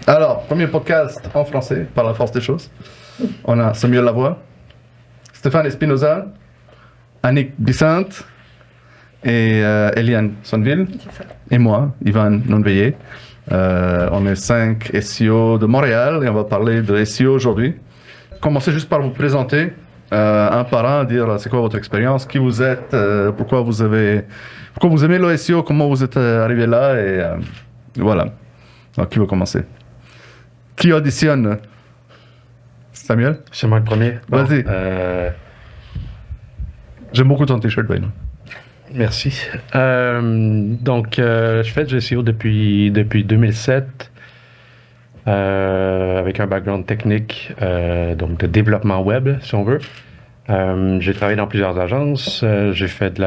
Alors, premier podcast en français, par la force des choses. On a Samuel Lavoie, Stéphane Espinoza, Annick Bissante et Eliane Sonneville. Et moi, Ivan Nonveillé. On est 5 SEO de Montréal et on va parler de SEO aujourd'hui. Commencez juste par vous présenter, un par un, dire c'est quoi votre expérience, qui vous êtes, pourquoi vous aimez le SEO, comment vous êtes arrivé là et voilà. Alors, qui veut commencer? Qui auditionne? Samuel? C'est moi le premier. Bon, Vas-y. J'aime beaucoup ton t-shirt, Ben. merci. Je fais du SEO depuis 2007 avec un background technique, donc de développement web, si on veut. J'ai travaillé dans plusieurs agences. J'ai fait de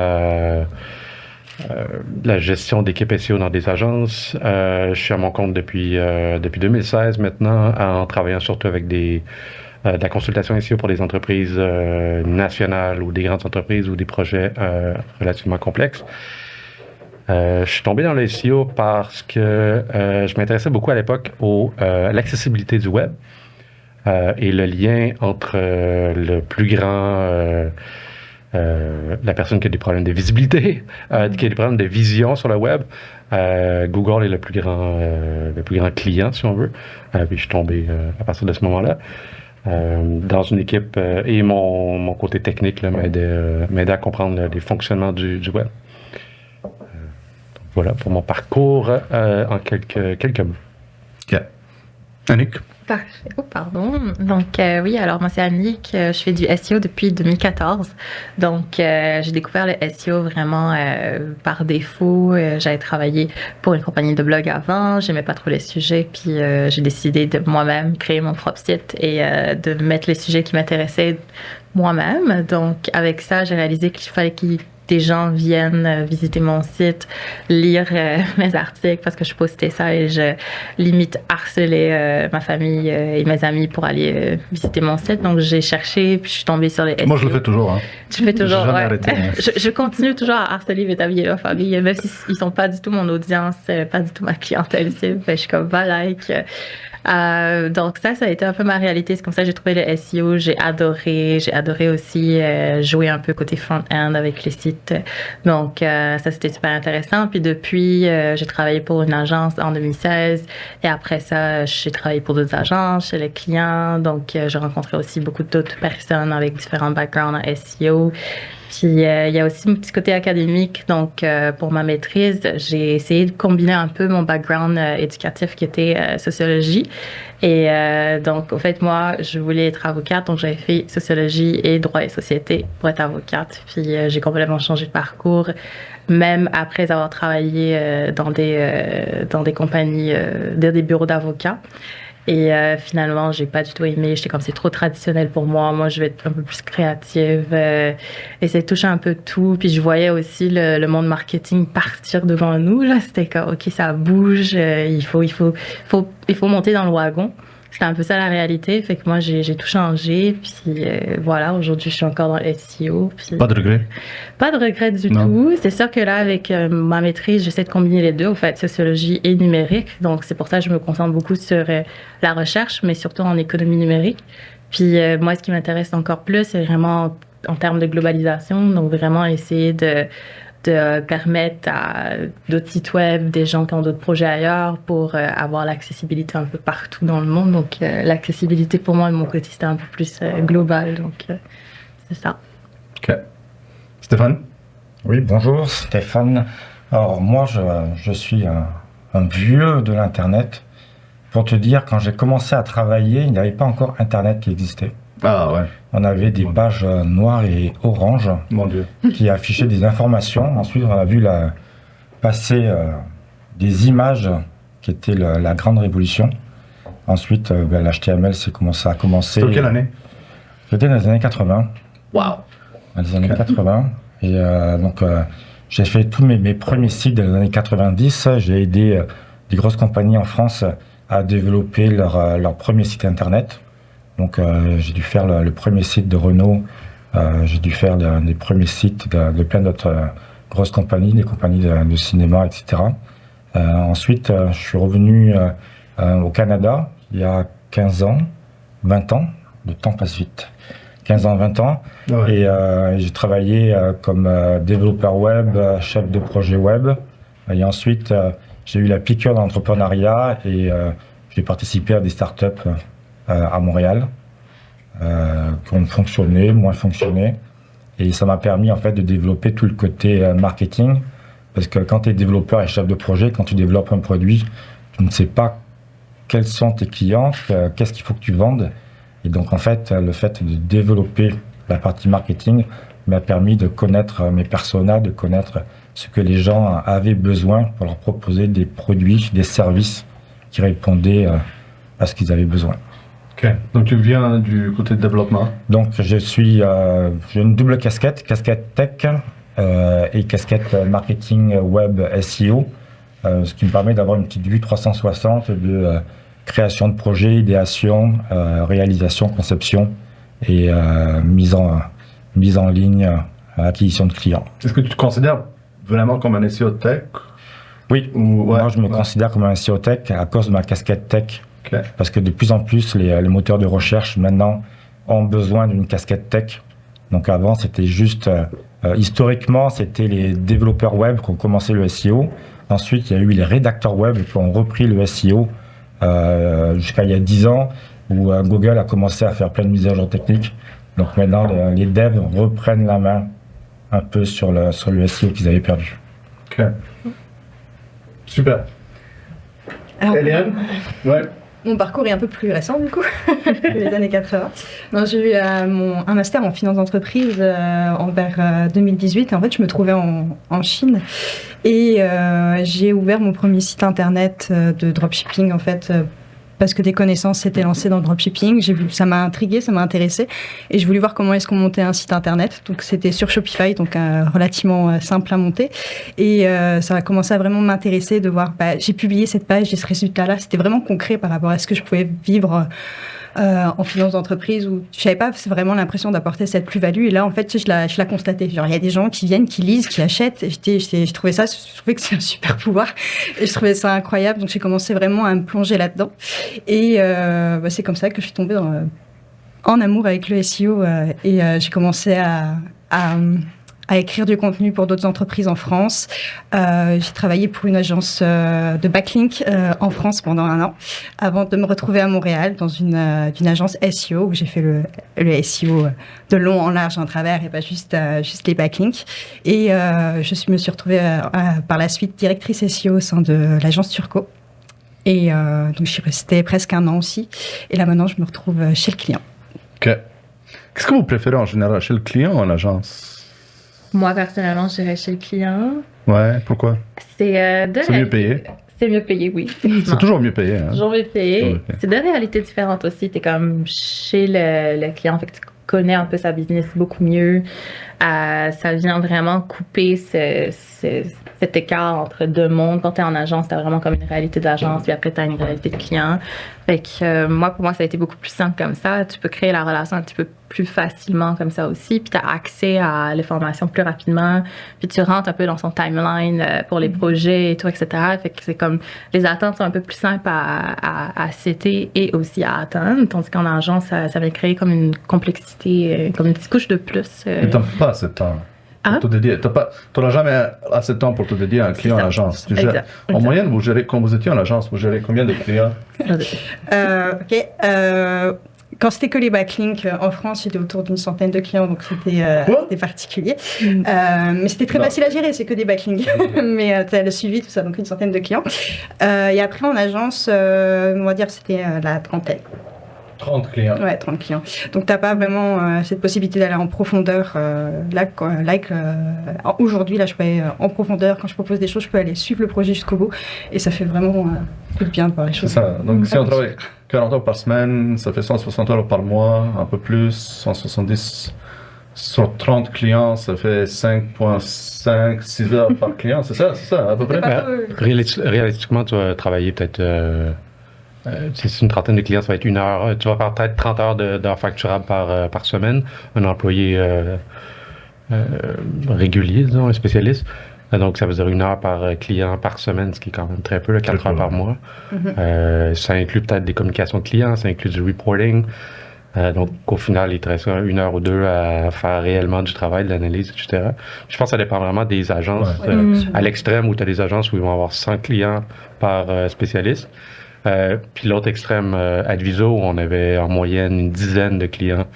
la gestion d'équipes SEO dans des agences. Je suis à mon compte depuis 2016 maintenant, en travaillant surtout avec de la consultation SEO pour des entreprises nationales ou des grandes entreprises ou des projets relativement complexes. Je suis tombé dans le SEO parce que je m'intéressais beaucoup à l'époque à l'accessibilité du web et le lien entre le plus grand... la personne qui a des problèmes de visibilité, qui a des problèmes de vision sur le web. Google est le plus grand client, si on veut. Puis je suis tombé à partir de ce moment-là dans une équipe et mon côté technique m'aidait à comprendre les fonctionnements du web. Voilà pour mon parcours en quelques mots. Ok. Annick? Parfait. Oh, pardon. Donc, oui, alors moi, c'est Annick. Je fais du SEO depuis 2014. Donc, j'ai découvert le SEO vraiment par défaut. J'avais travaillé pour une compagnie de blog avant. J'aimais pas trop les sujets. Puis, j'ai décidé de moi-même créer mon propre site et de mettre les sujets qui m'intéressaient moi-même. Donc, avec ça, j'ai réalisé qu'il fallait des gens viennent visiter mon site, lire mes articles parce que je postais ça et je limite harcelais ma famille et mes amis pour aller visiter mon site. Donc j'ai cherché puis je suis tombée sur les SEO. Moi je le fais toujours. Hein. Tu fais toujours, J'ai jamais ouais. arrêté. Je continue toujours à harceler mes amis et ma famille, même s'ils sont pas du tout mon audience, pas du tout ma clientèle cible. Je suis comme va like. Donc ça a été un peu ma réalité. C'est comme ça que j'ai trouvé le SEO. J'ai adoré aussi jouer un peu côté front-end avec les sites. Donc ça, c'était super intéressant. Puis depuis, j'ai travaillé pour une agence en 2016. Et après ça, j'ai travaillé pour d'autres agences, chez les clients. Donc j'ai rencontré aussi beaucoup d'autres personnes avec différents backgrounds en SEO. Puis, il y a aussi mon petit côté académique. Donc, pour ma maîtrise, j'ai essayé de combiner un peu mon background éducatif qui était sociologie. Et donc, au fait, moi, je voulais être avocate. Donc, j'avais fait sociologie et droit et société pour être avocate. Puis, j'ai complètement changé de parcours, même après avoir travaillé dans des compagnies, dans des bureaux d'avocats. Et finalement, j'ai pas du tout aimé. J'étais comme, c'est trop traditionnel pour moi. Moi, je vais être un peu plus créative. Essayer de toucher un peu tout. Puis je voyais aussi le monde marketing partir devant nous. Là, c'était comme, OK, ça bouge. Il faut monter dans le wagon. C'était un peu ça la réalité. Fait que moi, j'ai tout changé. Puis voilà, aujourd'hui, je suis encore dans le SEO. Puis, Pas de regret? Pas de regret du tout. C'est sûr que là, avec ma maîtrise, j'essaie de combiner les deux, en fait, sociologie et numérique. Donc, c'est pour ça que je me concentre beaucoup sur la recherche, mais surtout en économie numérique. Puis moi, ce qui m'intéresse encore plus, c'est vraiment en termes de globalisation. Donc, vraiment essayer de permettre à d'autres sites web, des gens qui ont d'autres projets ailleurs pour avoir l'accessibilité un peu partout dans le monde. Donc, l'accessibilité pour moi, de mon côté, c'était un peu plus global. Donc, c'est ça. Ok. Stéphane? Oui, bonjour, Stéphane. Alors, moi, je suis un vieux de l'Internet. Pour te dire, quand j'ai commencé à travailler, il n'y avait pas encore Internet qui existait. Ah ouais. On avait des pages noires et oranges Mon Dieu. qui affichaient des informations. Ensuite, on a vu passer des images qui étaient la grande révolution. Ensuite, l'HTML, ça a commencé. C'était quelle année? C'était dans les années 80. Wow. Dans les années 80. Et donc, j'ai fait tous mes premiers sites dans les années 90. J'ai aidé des grosses compagnies en France à développer leur premier site internet. Donc, j'ai dû faire le premier site de Renault. J'ai dû faire des premiers sites de plein d'autres grosses compagnies, des compagnies de cinéma, etc. Ensuite, je suis revenu au Canada, il y a 15 ans, 20 ans, le temps passe vite, 15 ans, 20 ans, Ouais. et j'ai travaillé comme développeur web, chef de projet web, et ensuite j'ai eu la piqûre d'entrepreneuriat et j'ai participé à des startups à Montréal qui ont fonctionné, moins fonctionné, et ça m'a permis en fait de développer tout le côté marketing, parce que quand tu es développeur et chef de projet, quand tu développes un produit, tu ne sais pas quels sont tes clients, qu'est-ce qu'il faut que tu vendes. Et donc, en fait, le fait de développer la partie marketing m'a permis de connaître mes personas, de connaître ce que les gens avaient besoin pour leur proposer des produits, des services qui répondaient à ce qu'ils avaient besoin. Ok. Donc tu viens du côté de développement. Donc, j'ai une double casquette tech et casquette marketing web SEO, ce qui me permet d'avoir une petite vue 360 de création de projet, idéation, réalisation, conception et mise en ligne, acquisition de clients. Est-ce que tu te considères vraiment comme un SEO tech? Oui, Ou, ouais, moi je me ouais. considère comme un SEO tech à cause de ma casquette tech, Ok. parce que de plus en plus les moteurs de recherche maintenant ont besoin d'une casquette tech. Donc avant c'était juste, historiquement c'était les développeurs web qui ont commencé le SEO. Ensuite il y a eu les rédacteurs web qui ont repris le SEO jusqu'à il y a 10 ans où Google a commencé à faire plein de mises à jour techniques. Donc maintenant les devs reprennent la main un peu sur le SEO qu'ils avaient perdu. Ok. Super. Alors, Eliane? Ouais. mon parcours est un peu plus récent du coup, que les années 80. Non, j'ai eu un master en finance d'entreprise vers 2018. Et en fait, je me trouvais en Chine et j'ai ouvert mon premier site internet de dropshipping en fait. Parce que des connaissances s'étaient lancées dans le dropshipping. Ça m'a intrigué, ça m'a intéressé. Et je voulais voir comment est-ce qu'on montait un site internet. Donc c'était sur Shopify, donc relativement simple à monter. Et ça a commencé à vraiment m'intéresser de voir, j'ai publié cette page et ce résultat-là. C'était vraiment concret par rapport à ce que je pouvais vivre en finance d'entreprise où je n'avais pas vraiment l'impression d'apporter cette plus-value. Et là, en fait, je la constatais. Genre, il y a des gens qui viennent, qui lisent, qui achètent. Et je trouvais que c'est un super pouvoir. Et je trouvais ça incroyable. Donc, j'ai commencé vraiment à me plonger là-dedans. Et c'est comme ça que je suis tombée en amour avec le SEO. Et j'ai commencé à écrire du contenu pour d'autres entreprises en France. J'ai travaillé pour une agence de backlink en France pendant 1 an, avant de me retrouver à Montréal dans une agence SEO où j'ai fait le SEO de long en large en travers et pas juste les backlinks. Et me suis retrouvée par la suite directrice SEO au sein de l'agence Turco. Et donc je suis restée presque 1 an aussi. Et là maintenant je me retrouve chez le client. Ok. Qu'est-ce que vous préférez en général, chez le client ou en agence? Moi, personnellement, je dirais chez le client. Ouais, pourquoi? C'est mieux payé. C'est mieux payé, oui. C'est toujours mieux payé. Hein? Toujours mieux payé. Toujours mieux payé. C'est 2 réalités différentes aussi. Tu es comme chez le client, fait que tu connais un peu sa business beaucoup mieux. Ça vient vraiment couper cet écart entre 2 mondes. Quand tu es en agence, tu as vraiment comme une réalité d'agence, puis après tu as une réalité de client. Fait que pour moi, ça a été beaucoup plus simple comme ça. Tu peux créer la relation un petit peu plus facilement comme ça aussi, puis tu as accès à l'information plus rapidement, puis tu rentres un peu dans son timeline pour les projets et tout, etc. Fait que c'est comme, les attentes sont un peu plus simples à setter et aussi à atteindre, tandis qu'en agence, ça vient créer comme une complexité, comme une petite couche de plus. Mais t'as pas assez de temps pour Hein? te dédier. T'auras jamais assez de temps pour te dédier à un client ça. en agence. Tu Exact, gères- En exact. moyenne, vous gérez, quand vous étiez en agence, vous gérez combien de clients? Quand c'était que les backlinks en France, j'étais autour d'une centaine de clients, donc c'était particulier. Mais c'était très Non. facile à gérer, c'est que des backlinks. Mais tu as le suivi, tout ça, donc une centaine de clients. Et après, en agence, on va dire c'était la trentaine. 30 clients. Ouais, 30 clients. Donc, tu n'as pas vraiment cette possibilité d'aller en profondeur. Aujourd'hui, là, je peux aller en profondeur. Quand je propose des choses, je peux aller suivre le projet jusqu'au bout. Et ça fait vraiment beaucoup de bien de voir les C'est choses. ça. Donc, si on travaille 40 heures par semaine, ça fait 160 heures par mois, un peu plus, 170 sur 30 clients, ça fait 5,5, 6 heures par client. C'est ça, à peu près? pas- Réalistiquement, tu vas travailler peut-être. Si c'est une trentaine de clients, ça va être 1 heure. Tu vas faire peut-être 30 heures d'heures facturables par semaine. Un employé régulier, disons, un spécialiste. Donc, ça veut dire 1 heure par client par semaine, ce qui est quand même très peu, là, 4 heures par mois. Ça inclut peut-être des communications clients, ça inclut du reporting. Donc, au final, il te reste 1 heure ou 2 à faire réellement du travail, de l'analyse, etc. Je pense que ça dépend vraiment des agences. À l'extrême, où tu as des agences où ils vont avoir 100 clients par spécialiste. Puis l'autre extrême, Adviso, où on avait en moyenne une dizaine de clients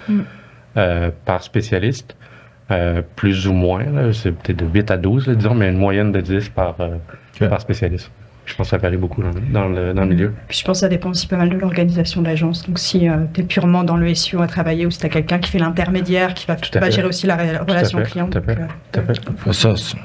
par spécialiste. Plus ou moins, là, c'est peut-être de 8 à 12, là, disons, mais une moyenne de 10 par spécialiste. Je pense que ça varie beaucoup dans le milieu. Puis je pense que ça dépend aussi pas mal de l'organisation de l'agence. Donc si tu es purement dans le SEO à travailler ou si tu as quelqu'un qui fait l'intermédiaire, qui va gérer aussi la relation client. Tout à fait.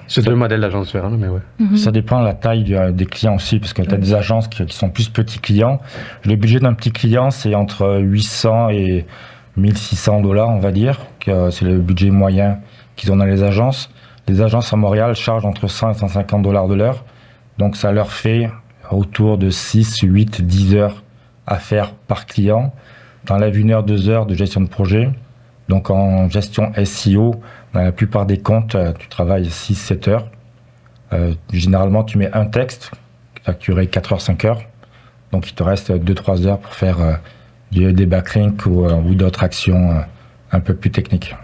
C'est 2 modèles d'agence différents, mais ouais. Ça dépend de la taille des clients aussi, parce que tu as des agences qui sont plus petits clients. Le budget d'un petit client, c'est entre 800 et 1600 $, on va dire, que c'est le budget moyen qu'ils ont dans les agences. Les agences à Montréal chargent entre 100 et 150 $ de l'heure. Donc ça leur fait autour de 6, 8, 10 heures à faire par client. T'enlèves 1 heure, 2 heures de gestion de projet. Donc en gestion SEO, dans la plupart des comptes, tu travailles 6, 7 heures. Généralement, tu mets un texte facturé 4 heures, 5 heures. Donc il te reste 2-3 heures pour faire des backlinks ou d'autres actions un peu plus techniques.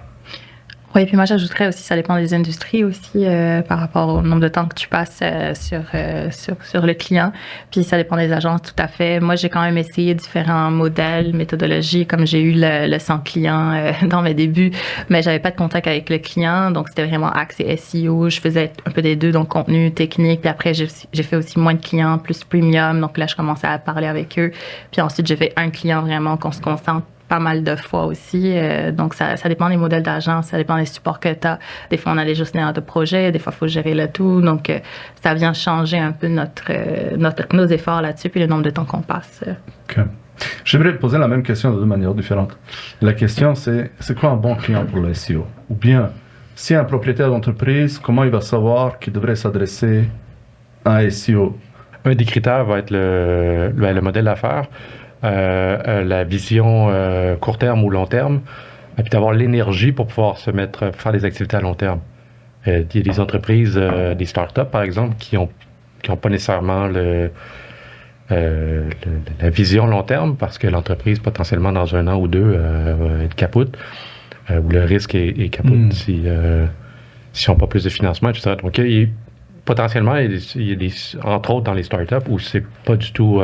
Oui, puis moi j'ajouterais aussi, ça dépend des industries aussi par rapport au nombre de temps que tu passes sur le client. Puis ça dépend des agences, tout à fait. Moi j'ai quand même essayé différents modèles, méthodologies, comme j'ai eu le 100 clients dans mes débuts, mais j'avais pas de contact avec le client, donc c'était vraiment axé SEO. Je faisais un peu des deux, donc contenu, technique. Puis après j'ai fait aussi moins de clients, plus premium, donc là je commençais à parler avec eux. Puis ensuite j'ai fait un client vraiment qu'on se concentre pas mal de fois aussi. Donc, ça dépend des modèles d'agence, ça dépend des supports que tu as. Des fois, on a des gestionnaires de projet, des fois, il faut gérer le tout. Donc, ça vient changer un peu nos efforts là-dessus, puis le nombre de temps qu'on passe. OK. J'aimerais poser la même question de 2 manières différentes. La question, c'est quoi un bon client pour le SEO? Ou bien, si un propriétaire d'entreprise, comment il va savoir qu'il devrait s'adresser à un SEO? Un des critères va être le modèle d'affaires. La vision court terme ou long terme, et puis d'avoir l'énergie pour pouvoir faire des activités à long terme. Il y a des entreprises, des startups par exemple, qui ont pas nécessairement la vision long terme parce que l'entreprise potentiellement dans 1 an ou 2 va être capote, ou le risque est capote si on n'a pas plus de financement, etc. Donc potentiellement, il y a des, entre autres dans les startups où c'est pas du tout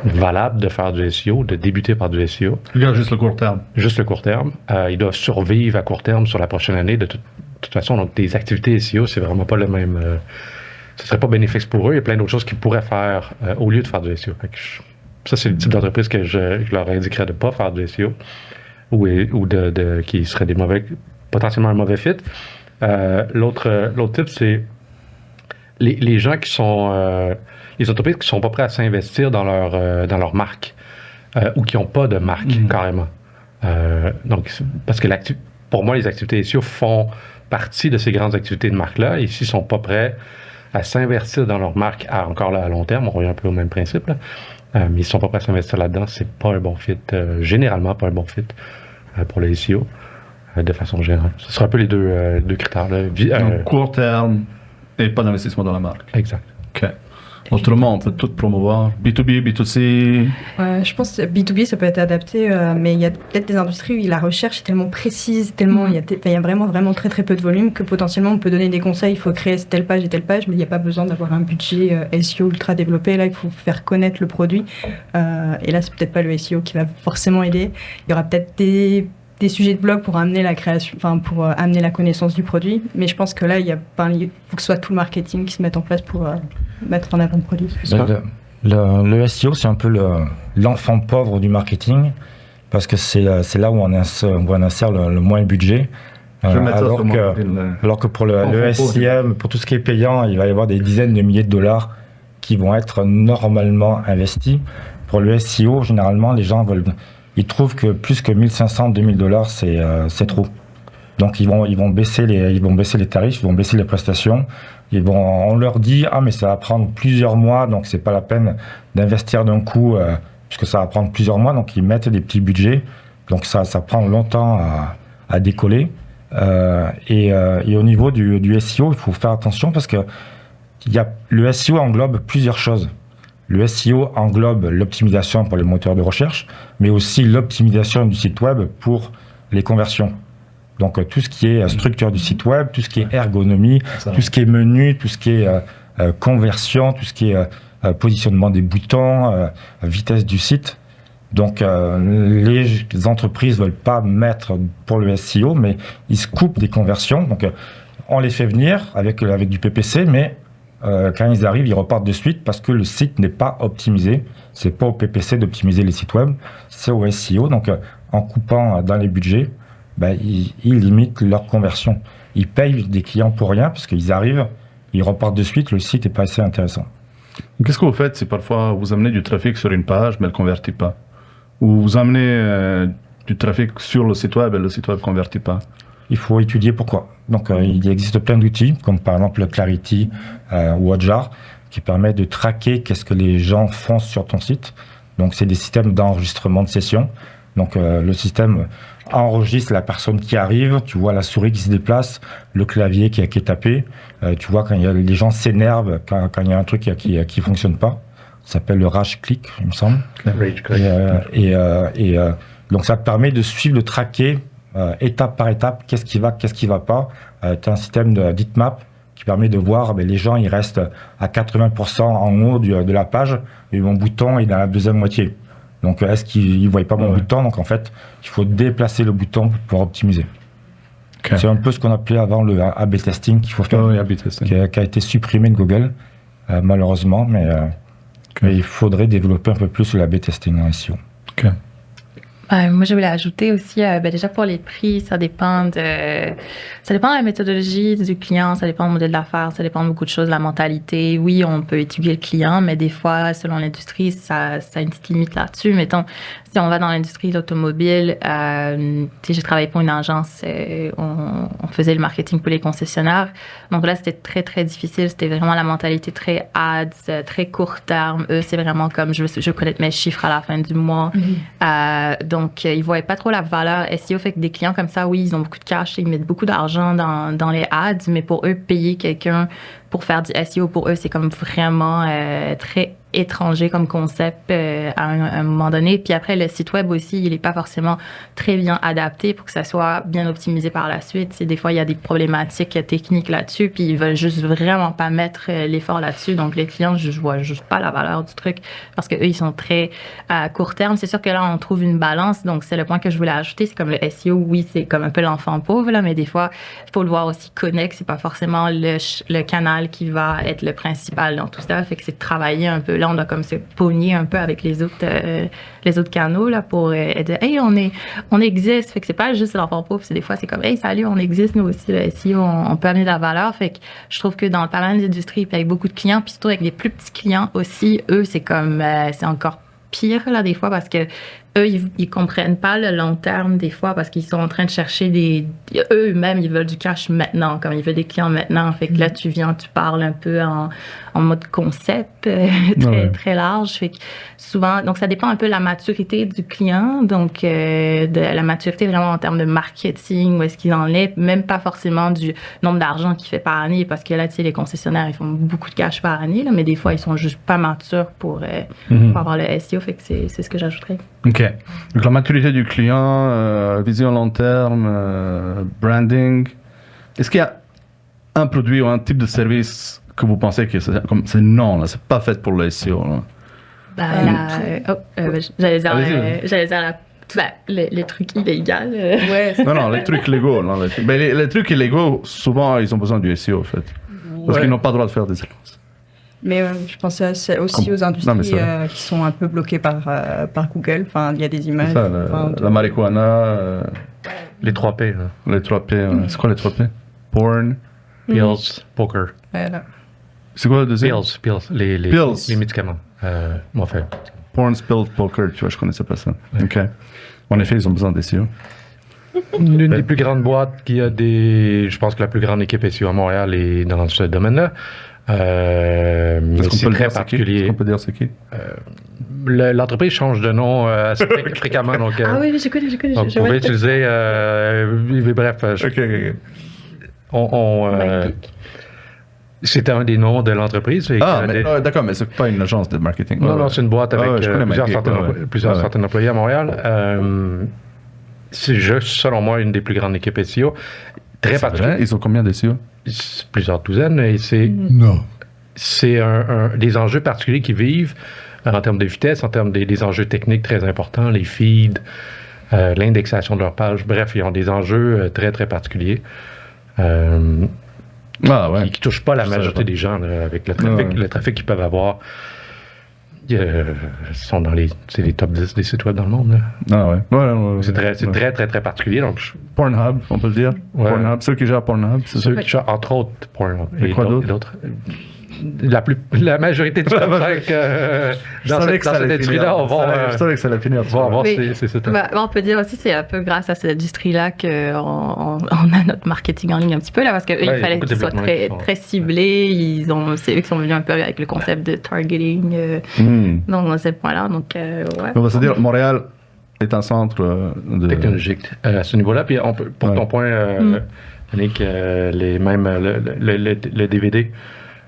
valable de faire du SEO, de débuter par du SEO. Regarde juste le court terme. Juste le court terme. Ils doivent survivre à court terme sur la prochaine année. De toute façon, donc des activités SEO, c'est vraiment pas le même. Ce serait pas bénéfique pour eux. Il y a plein d'autres choses qu'ils pourraient faire au lieu de faire du SEO. Ça, c'est le type d'entreprise que je leur indiquerais de ne pas faire du SEO ou qui serait potentiellement un mauvais fit. L'autre type, c'est les gens qui sont les entreprises qui sont pas prêtes à s'investir dans leur marque ou qui n'ont pas de marque carrément. Donc, parce que pour moi, les activités SEO font partie de ces grandes activités de marque-là, et s'ils ne sont pas prêts à s'investir dans leur marque à long terme, on revient un peu au même principe, là, mais ils ne sont pas prêts à s'investir là-dedans, c'est pas un bon fit, généralement pas un bon fit pour le SEO, de façon générale. Ce sera un peu les deux critères. Là. Donc, court terme et pas d'investissement dans la marque. Exact. OK. Autrement, on peut tout promouvoir. B2B, B2C. Je pense que B2B, ça peut être adapté, mais il y a peut-être des industries où la recherche est tellement précise, il y a vraiment, vraiment très, très peu de volume que potentiellement on peut donner des conseils. Il faut créer telle page et telle page, mais il n'y a pas besoin d'avoir un budget SEO ultra développé. Là, il faut faire connaître le produit. Et là, c'est peut-être pas le SEO qui va forcément aider. Il y aura peut-être des sujets de blog pour amener la création, pour amener la connaissance du produit. Mais je pense que là, il faut que ce soit tout le marketing qui se mette en place pour mettre en avant le produit. Le SEO, c'est un peu l'enfant pauvre du marketing parce que c'est là où on insère le moins de budget. Alors que pour le SEM, pour tout ce qui est payant, il va y avoir des dizaines de milliers de dollars qui vont être normalement investis. Pour le SEO, généralement, les gens ils trouvent que plus que 1500, 2000 $, c'est trop. Donc ils vont baisser les tarifs, ils vont baisser les prestations. On leur dit mais ça va prendre plusieurs mois, donc c'est pas la peine d'investir d'un coup puisque ça va prendre plusieurs mois. Donc ils mettent des petits budgets, donc ça prend longtemps à décoller. Et au niveau du SEO, il faut faire attention parce que le SEO englobe plusieurs choses. Le SEO englobe l'optimisation pour les moteurs de recherche, mais aussi l'optimisation du site web pour les conversions. Donc tout ce qui est structure du site web, tout ce qui est ergonomie, tout ce qui est menu, tout ce qui est conversion, tout ce qui est positionnement des boutons, vitesse du site. Donc les entreprises ne veulent pas mettre pour le SEO, mais ils se coupent des conversions. Donc on les fait venir avec du PPC, mais quand ils arrivent, ils repartent de suite parce que le site n'est pas optimisé. C'est pas au PPC d'optimiser les sites web, c'est au SEO. Donc en coupant dans les budgets, ils limitent leur conversion. Ils payent des clients pour rien parce qu'ils arrivent, ils repartent de suite, le site n'est pas assez intéressant. Qu'est-ce que vous faites si parfois vous amenez du trafic sur une page mais elle ne convertit pas? Ou vous amenez du trafic sur le site web et le site web ne convertit pas? Il faut étudier pourquoi. Donc il existe plein d'outils, comme par exemple Clarity ou Hotjar, qui permet de traquer qu'est-ce que les gens font sur ton site. Donc c'est des systèmes d'enregistrement de session. Donc le système enregistre la personne qui arrive, tu vois la souris qui se déplace, le clavier qui est tapé, tu vois quand les gens s'énervent, quand il y a un truc qui fonctionne pas. Ça s'appelle le rage click, il me semble. Rage click. Donc ça te permet de suivre, de traquer étape par étape qu'est-ce qui va pas. Tu as un système d'heatmap qui permet de voir les gens ils restent à 80% en haut de la page et mon bouton est dans la deuxième moitié. Donc, est-ce qu'ils ne voient pas mon bouton? Donc, en fait, il faut déplacer le bouton pour pouvoir optimiser. Okay. C'est un peu ce qu'on appelait avant le A/B testing qu'il faut faire, qui a été supprimé de Google, malheureusement, mais il faudrait développer un peu plus le A/B testing en SEO. Okay. Moi, je voulais ajouter aussi, déjà pour les prix, ça dépend de la méthodologie du client, ça dépend du modèle d'affaires, ça dépend de beaucoup de choses, la mentalité. Oui, on peut étudier le client, mais des fois, selon l'industrie, ça a une petite limite là-dessus. Mettons, si on va dans l'industrie de l'automobile, j'ai travaillé pour une agence, on faisait le marketing pour les concessionnaires. Donc là, c'était très, très difficile. C'était vraiment la mentalité très ads, très court terme. Eux, c'est vraiment comme je veux connaître mes chiffres à la fin du mois. Donc, ils ne voyaient pas trop la valeur SEO. Fait que des clients comme ça, oui, ils ont beaucoup de cash, ils mettent beaucoup d'argent dans les ads, mais pour eux, payer quelqu'un pour faire du SEO, pour eux, c'est comme vraiment très étranger comme concept à un moment donné. Puis après, le site web aussi, il n'est pas forcément très bien adapté pour que ça soit bien optimisé par la suite. Des fois, il y a des problématiques techniques là-dessus, puis ils veulent juste vraiment pas mettre l'effort là-dessus. Donc, les clients, je vois juste pas la valeur du truc parce qu'eux, ils sont très à court terme. C'est sûr que là, on trouve une balance. Donc, c'est le point que je voulais ajouter. C'est comme le SEO, oui, c'est comme un peu l'enfant pauvre, là, mais des fois, il faut le voir aussi connect. C'est pas forcément le canal qui va être le principal dans tout ça. Fait que c'est de travailler un peu. Là, on doit comme se pogner un peu avec les autres canaux là, pour dire « Hey, on existe ». Fait que c'est pas juste l'enfant pauvre, c'est des fois, c'est comme « Hey, salut, on existe, nous aussi, le SEO, on peut amener de la valeur ». Fait que je trouve que dans pas mal d'industries, puis avec beaucoup de clients, puis surtout avec les plus petits clients aussi, eux, c'est comme, c'est encore pire là des fois parce que eux ils comprennent pas le long terme des fois parce qu'ils sont en train de chercher eux-mêmes ils veulent du cash maintenant, comme ils veulent des clients maintenant. Fait que là tu parles un peu en mode concept très large. Fait que souvent, donc ça dépend un peu de la maturité du client, donc de la maturité vraiment en termes de marketing, où est-ce qu'il en est, même pas forcément du nombre d'argent qu'il fait par année, parce que là tu sais les concessionnaires ils font beaucoup de cash par année là, mais des fois ils sont juste pas matures pour avoir le SEO. Fait que c'est ce que j'ajouterais. OK. Donc la maturité du client, vision long terme, branding. Est-ce qu'il y a un produit ou un type de service que vous pensez que c'est non, là, c'est pas fait pour le SEO là? J'allais dire les trucs illégaux. Ouais. Non, les trucs légaux. Non, les trucs illégaux, souvent, ils ont besoin du SEO, en fait. Parce qu'ils n'ont pas le droit de faire des annonces. Mais je pensais aussi aux industries qui sont un peu bloquées par Google. Enfin, il y a des images. Ça, la marijuana. Les 3P. Là. Les 3P. C'est quoi les 3P? Porn. Pills, poker. Voilà. C'est quoi le deuxième? Pills. Les médicaments. Fait. Porn, pills, poker. Tu vois, je connaissais pas ça. Ouais. OK. En effet, ils ont besoin des SEO. Une des plus grandes boîtes qui a je pense que la plus grande équipe SEO à Montréal est dans ce domaine-là. Mais c'est très particulier. Est-ce qu'on peut dire c'est qui? L'entreprise change de nom assez fréquemment. Donc, Ah oui, je connais. donc vous pouvez utiliser... bref, c'était un des noms de l'entreprise. D'accord, mais c'est pas une agence de marketing. Non, c'est une boîte avec plusieurs centaines d'employés à Montréal. C'est juste, selon moi, une des plus grandes équipes SEO. Très particulière. Ils ont combien de SEO? Plusieurs douzaines. Et c'est des enjeux particuliers qui vivent en termes de vitesse, en termes des enjeux techniques très importants, les feeds, l'indexation de leur page. Bref, ils ont des enjeux très, très particuliers. Qui touchent pas la majorité des gens là, avec le trafic qu'ils peuvent avoir. Sont dans les top 10 des sites web dans le monde. Là. C'est très, très, très particulier. Donc, Pornhub, on peut le dire. Ouais. Pornhub, ceux qui gèrent Pornhub. Ceux qui gèrent, entre autres, Pornhub. Et quoi d'autre? La majorité du top 5 dans cette industrie-là, je savais que ça allait finir. On peut dire aussi c'est un peu grâce à cette industrie-là qu'on a notre marketing en ligne un petit peu là, parce qu'il fallait qu'ils soient très, très ciblés. C'est eux qui sont venus un peu avec le concept de targeting dans ces points-là. Donc, on va se dire, Montréal est un centre technologique à ce niveau-là. Puis pour ton point, Annick, le DVD.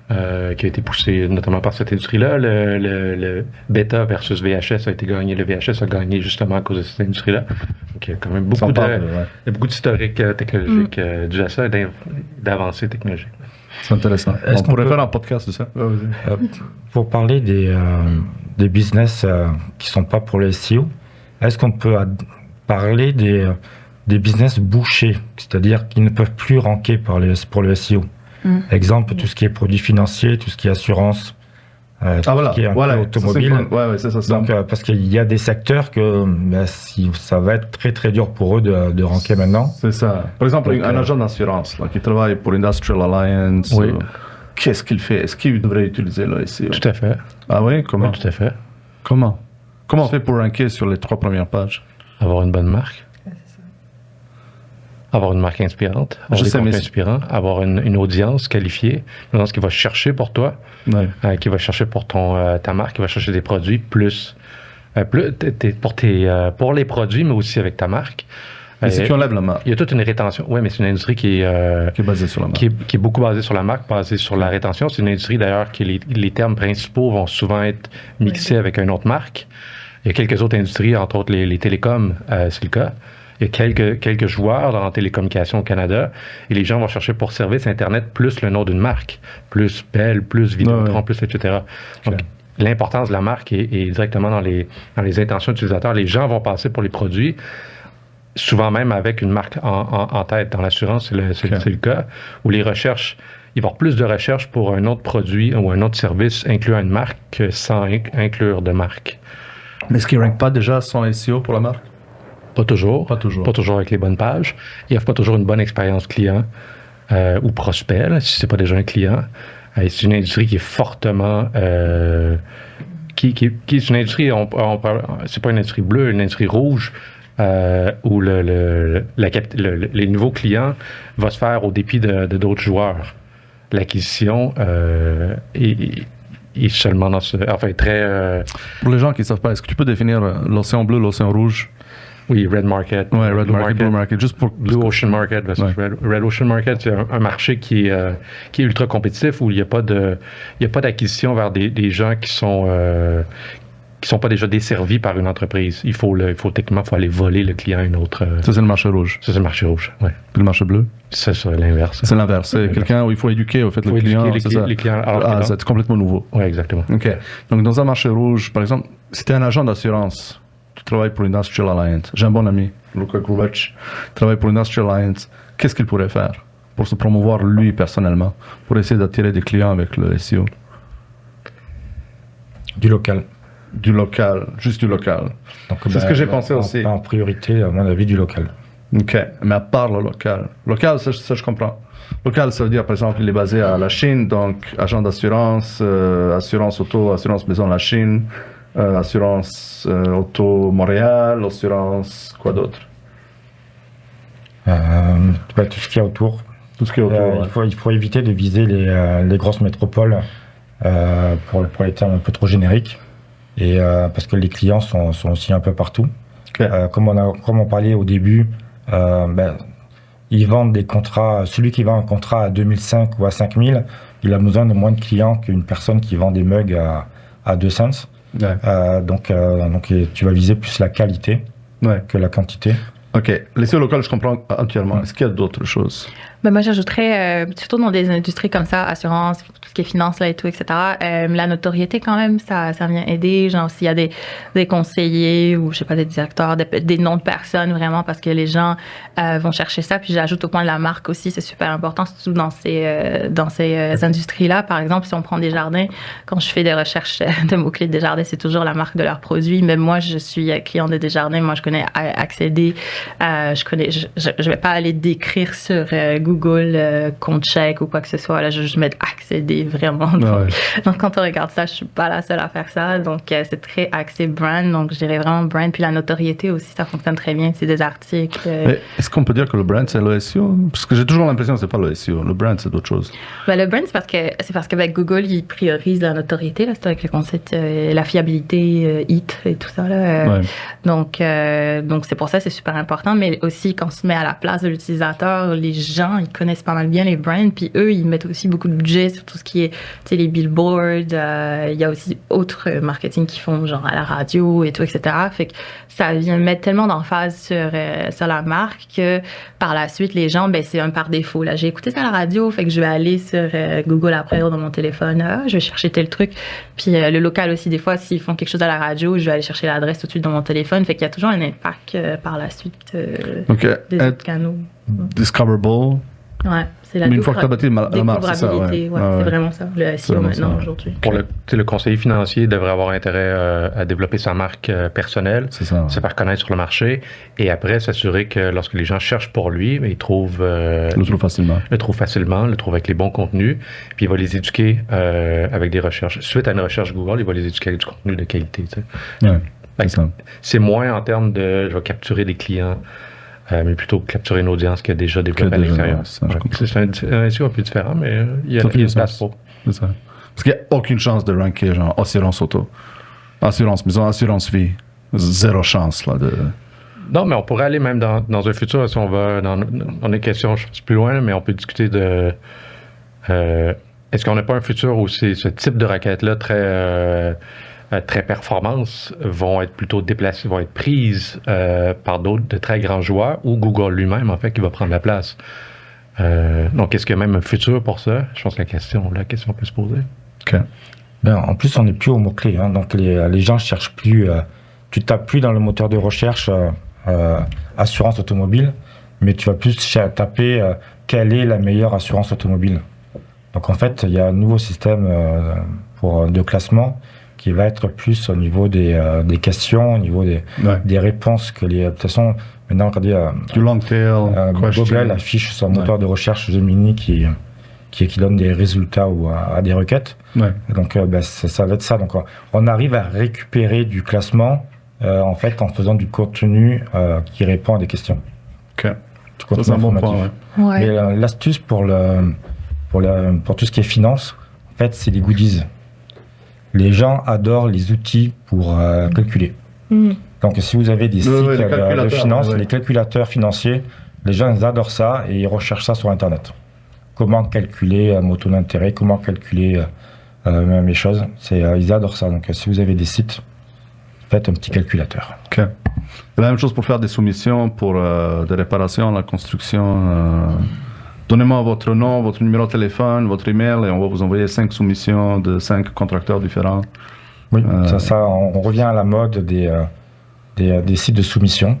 Qui a été poussé notamment par cette industrie-là. Le bêta versus VHS a été gagné. Le VHS a gagné justement à cause de cette industrie-là. Donc il y a quand même beaucoup d'historique technologique dû à ça, d'avancées technologiques. C'est intéressant. On pourrait faire un podcast de ça. Pour parler des business qui ne sont pas pour le SEO, est-ce qu'on peut parler des business bouchés, c'est-à-dire qui ne peuvent plus ranker pour le SEO? Exemple, tout ce qui est produits financiers, tout ce qui est assurance, ce qui est un peu automobile. C'est ça. Donc, parce qu'il y a des secteurs que ça va être très très dur pour eux de ranker maintenant. C'est ça. Par exemple, un agent d'assurance qui travaille pour Industrial Alliance, qu'est-ce qu'il fait? Est-ce qu'il devrait utiliser le SEO? Tout à fait. Ah oui? Comment? Oui, tout à fait. Comment on fait pour ranker sur les 3 premières pages? Avoir une bonne marque. Avoir une marque inspirante, avoir des contenus inspirants, avoir une audience qualifiée, une audience qui va chercher pour toi, qui va chercher pour ta marque, qui va chercher des produits plus pour les produits, mais aussi avec ta marque. Mais c'est qui enlève la marque. Il y a toute une rétention. Oui, mais c'est une industrie qui est basée sur la marque. Qui est beaucoup basée sur la marque, basée sur la rétention. C'est une industrie d'ailleurs que les termes principaux vont souvent être mixés avec une autre marque. Il y a quelques autres industries, entre autres les télécoms, c'est le cas. Il y a quelques joueurs dans la télécommunication au Canada et les gens vont chercher pour service Internet plus le nom d'une marque, plus Bell, plus Vidéotron, plus etc. Donc, l'importance de la marque est directement dans les intentions utilisateurs. Les gens vont passer pour les produits, souvent même avec une marque en tête. Dans l'assurance, c'est le cas, où les recherches, il va y avoir plus de recherches pour un autre produit ou un autre service incluant une marque que sans inclure de marque. Mais est-ce qu'il ne rank pas déjà son SEO pour la marque? Pas toujours. Pas toujours avec les bonnes pages. Il n'y a pas toujours une bonne expérience client ou prospect, là, si ce n'est pas déjà un client. C'est une industrie qui est fortement... qui est une industrie, c'est pas une industrie bleue, une industrie rouge, où les nouveaux clients vont se faire au dépit de d'autres joueurs. L'acquisition est seulement dans ce... Enfin, très... Pour les gens qui ne savent pas, est-ce que tu peux définir l'océan bleu, l'océan rouge? Oui, Red Market. Ouais, Red Market, Blue Market, juste pour... Blue Ocean Market versus Red Ocean Market, c'est un marché qui est ultra compétitif, où il n'y a pas d'acquisition vers des gens qui sont pas déjà desservis par une entreprise. Il faut techniquement aller voler le client à une autre... Ça, c'est le marché rouge. Ça, c'est le marché rouge, oui. Puis le marché bleu? C'est l'inverse. C'est l'inverse. C'est quelqu'un où il faut éduquer, au fait, le client. Les clients. C'est complètement nouveau. Oui, exactement. OK. Donc, dans un marché rouge, par exemple, si tu es un agent d'assurance, tu travailles pour Industrial Alliance. J'ai un bon ami, Luca Grubac, travaille pour Industrial Alliance. Qu'est-ce qu'il pourrait faire pour se promouvoir lui personnellement, pour essayer d'attirer des clients avec le SEO? Du local. Du local, juste du local. C'est ce que j'ai pensé aussi. En priorité, à mon avis, du local. OK, mais à part le local. Local, ça je comprends. Local, ça veut dire, par exemple, il est basé à la Chine, donc agent d'assurance, assurance auto, assurance maison la Chine, assurance auto Montréal, assurance quoi d'autre? Tout ce qu'il y a autour. Tout ce qui est autour. Il faut éviter de viser les grosses métropoles pour les termes un peu trop génériques. Et parce que les clients sont aussi un peu partout. Okay. Comme on parlait au début, ils vendent des contrats. Celui qui vend un contrat à 2005 ou à 5000, il a besoin de moins de clients qu'une personne qui vend des mugs à 2 cents. Ouais. Donc, tu vas viser plus la qualité que la quantité. OK. Les SEO locales, je comprends entièrement. Est-ce qu'il y a d'autres choses? Ben moi, j'ajouterais, surtout dans des industries comme ça, assurance, tout ce qui est finance là et tout, etc., la notoriété quand même, ça vient aider. Genre, s'il y a des conseillers ou, je sais pas, des directeurs, des noms de personnes, vraiment, parce que les gens vont chercher ça. Puis j'ajoute au point de la marque aussi, c'est super important, surtout dans ces industries-là. Par exemple, si on prend Desjardins, quand je fais des recherches de mots-clés de Desjardins, c'est toujours la marque de leurs produits. Même moi, je suis client de Desjardins. Moi, je connais Accéder. Je vais pas aller décrire sur Google compte chèque ou quoi que ce soit. Là, je vais juste mettre accéder vraiment. Donc, quand on regarde ça, je suis pas la seule à faire ça. Donc, c'est très axé brand. Donc, je dirais vraiment brand. Puis la notoriété aussi, ça fonctionne très bien. C'est des articles. Est-ce qu'on peut dire que le brand, c'est le SEO? Parce que j'ai toujours l'impression que c'est pas le SEO. Le brand, c'est d'autres choses. Ben, le brand, c'est parce qu'avec Google, ils priorisent la notoriété. Là, c'est avec le concept, la fiabilité, HIT et tout ça. Là. Donc, c'est pour ça que c'est super important. Mais aussi, quand on se met à la place de l'utilisateur, les gens, ils connaissent pas mal bien les brands. Puis eux, ils mettent aussi beaucoup de budget sur tout ce qui est, tu sais, les billboards. Il y a aussi autres marketing qui font, genre à la radio et tout, etc. Fait que ça vient mettre tellement d'emphase sur la marque que par la suite, les gens, ben c'est un par défaut. Là, j'ai écouté ça à la radio, fait que je vais aller sur Google après dans mon téléphone. Je vais chercher tel truc. Puis le local aussi, des fois, s'ils font quelque chose à la radio, je vais aller chercher l'adresse tout de suite dans mon téléphone. Fait qu'il y a toujours un impact par la suite des autres canaux. Discoverable. Ouais, c'est la Mais une fois que tu as bâti la marque, c'est ça. C'est vraiment ça, le SEO maintenant, aujourd'hui. Pour le conseiller financier devrait avoir intérêt à développer sa marque personnelle, se faire connaître sur le marché, et après s'assurer que lorsque les gens cherchent pour lui, il trouve facilement. Le trouve avec les bons contenus, puis il va les éduquer avec des recherches. Suite à une recherche Google, il va les éduquer avec du contenu de qualité. Tu sais. C'est moins en termes de je vais capturer des clients. Mais plutôt capturer une audience qui a déjà développé à l'extérieur. C'est un SEO un peu différent, mais il y a une place pour. C'est ça. Parce qu'il n'y a aucune chance de ranker genre assurance auto, assurance maison, assurance vie. Zéro chance là de. Non, mais on pourrait aller même dans un futur, si on va dans une question, je pense plus loin, mais on peut discuter de est-ce qu'on n'a pas un futur où ce type de requêtes-là très performances vont être plutôt déplacées, vont être prises par d'autres de très grands joueurs ou Google lui-même, en fait, qui va prendre la place. Donc, est-ce qu'il y a même un futur pour ça? Je pense que la question peut se poser. OK. Ben, en plus, on n'est plus au mot-clé. Donc, les gens ne cherchent plus... tu tapes plus dans le moteur de recherche assurance automobile, mais tu vas plus taper quelle est la meilleure assurance automobile. Donc, en fait, il y a un nouveau système de classement qui va être plus au niveau des questions, au niveau des réponses que les... De toute façon, maintenant, regardez... du long tail, Google affiche son moteur de recherche Gemini qui donne des résultats à des requêtes. Donc, ça va être ça. Donc, on arrive à récupérer du classement, en fait, en faisant du contenu qui répond à des questions. OK. C'est un bon point. Mais l'astuce pour tout ce qui est finance, en fait, c'est les goodies. Les gens adorent les outils pour calculer. Donc, si vous avez des sites de finance, les calculateurs financiers, les gens ils adorent ça et ils recherchent ça sur Internet. Comment calculer mon taux d'intérêt, comment calculer mes choses. Ils adorent ça. Donc, si vous avez des sites, faites un petit calculateur. OK. La même chose pour faire des soumissions pour des réparations, la construction. Donnez-moi votre nom, votre numéro de téléphone, votre email et on va vous envoyer 5 soumissions de 5 contracteurs différents. Oui, on revient à la mode des sites de soumission.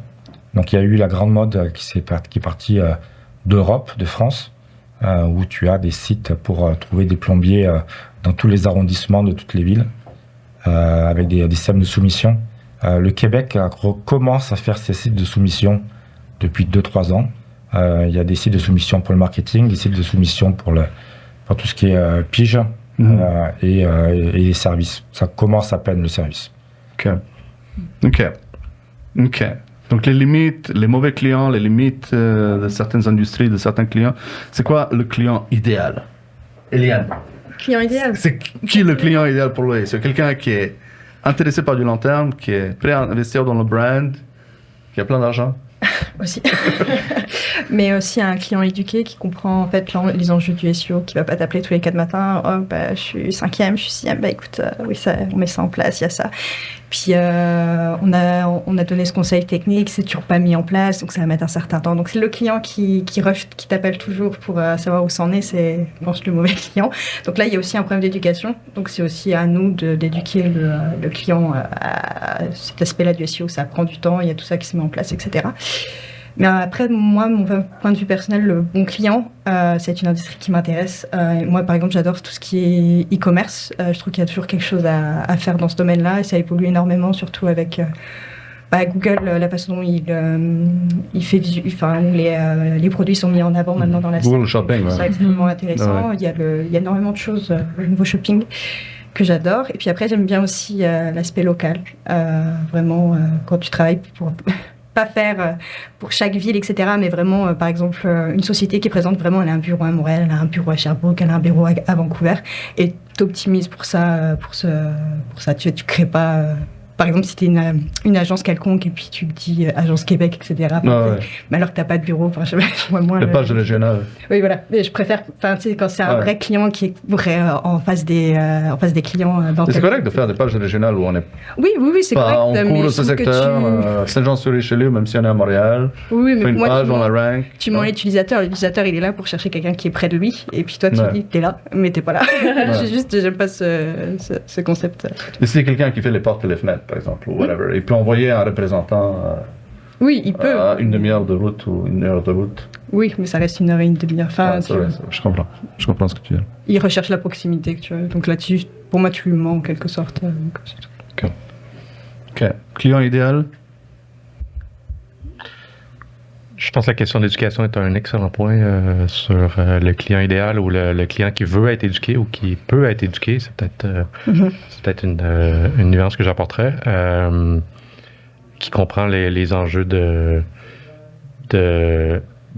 Donc il y a eu la grande mode qui est partie d'Europe, de France, où tu as des sites pour trouver des plombiers dans tous les arrondissements de toutes les villes, avec des systèmes de soumission. Le Québec commence à faire ces sites de soumission depuis 2-3 ans. Il y a des sites de soumission pour le marketing, des sites de soumission pour tout ce qui est pige et les services. Ça commence à peine le service. OK. Donc les limites, les mauvais clients, les limites de certaines industries, de certains clients, c'est quoi le client idéal? Eliane, Client idéal. c'est qui le client idéal pour lui? C'est quelqu'un qui est intéressé par du long terme, qui est prêt à investir dans le brand, qui a plein d'argent? Aussi. Mais aussi un client éduqué qui comprend en fait les enjeux du SEO, qui va pas t'appeler tous les 4 matins. Oh, bah, je suis 5e, je suis 6e. Bah écoute, oui, ça, on met ça en place, il y a ça. Puis on a donné ce conseil technique, c'est toujours pas mis en place, donc ça va mettre un certain temps. Donc c'est le client qui rush, qui t'appelle toujours pour savoir où c'en est, c'est, je pense, le mauvais client. Donc là, il y a aussi un problème d'éducation. Donc c'est aussi à nous d'éduquer le client à cet aspect-là du SEO. Ça prend du temps, il y a tout ça qui se met en place, etc. Mais après, moi, mon point de vue personnel, le bon client, c'est une industrie qui m'intéresse. Moi, par exemple, j'adore tout ce qui est e-commerce. Je trouve qu'il y a toujours quelque chose à faire dans ce domaine-là et ça évolue énormément, surtout avec Google, la façon dont il fait où les produits sont mis en avant maintenant dans la site. Google Shopping, C'est ouais. extrêmement intéressant. Ouais. Il y a énormément de choses au niveau shopping que j'adore. Et puis après, j'aime bien aussi l'aspect local. Vraiment, quand tu travailles pour... pas faire pour chaque ville, etc. Mais vraiment, par exemple, une société qui est présente vraiment, elle a un bureau à Montréal, elle a un bureau à Sherbrooke, elle a un bureau à Vancouver, et t'optimises pour ça, Tu crées pas... par exemple, si t'es une agence quelconque et puis tu dis agence Québec, etc. Mais alors que t'as pas de bureau, je vois moins... Les pages régionales. Oui, voilà. Mais je préfère, tu sais, quand c'est un vrai client qui est vrai en face des clients. C'est correct de faire des pages régionales où on est Oui, c'est correct. on couvre ce secteur, Saint-Jean-sur-Richelieu, même si on est à Montréal. Oui, on fait une page, on la rank. Tu mets l'utilisateur, il est là pour chercher quelqu'un qui est près de lui, et puis toi tu dis t'es là, mais t'es pas là. J'aime pas ce concept. Et si c'est quelqu'un qui fait les portes et les fenêtres, par exemple, ou whatever, il peut envoyer un représentant oui, il peut. à une demi-heure de route ou une heure de route. Oui, mais ça reste une heure et une demi-heure. Enfin, c'est vrai, je comprends ce que tu dis. Il recherche la proximité, tu vois. Donc là-dessus, pour moi, tu lui mens en quelque sorte. Ok. Client idéal? Je pense que la question d'éducation est un excellent point sur le client idéal ou le client qui veut être éduqué ou qui peut être éduqué. C'est peut-être une nuance que j'apporterais. Qui comprend les enjeux de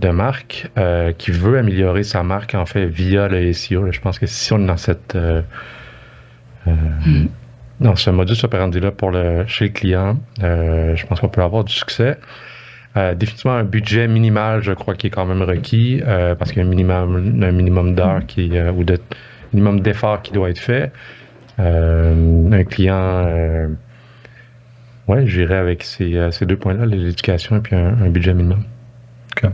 marque, qui veut améliorer sa marque en fait via le SEO. Je pense que si on est dans ce modus operandi-là chez le client, je pense qu'on peut avoir du succès. Définitivement un budget minimal, je crois, qui est quand même requis, parce qu'il y a un minimum d'heures ou de minimum d'efforts qui doit être fait. Un client, j'irais avec ces 2 points-là, l'éducation et puis un budget minimum. Ok.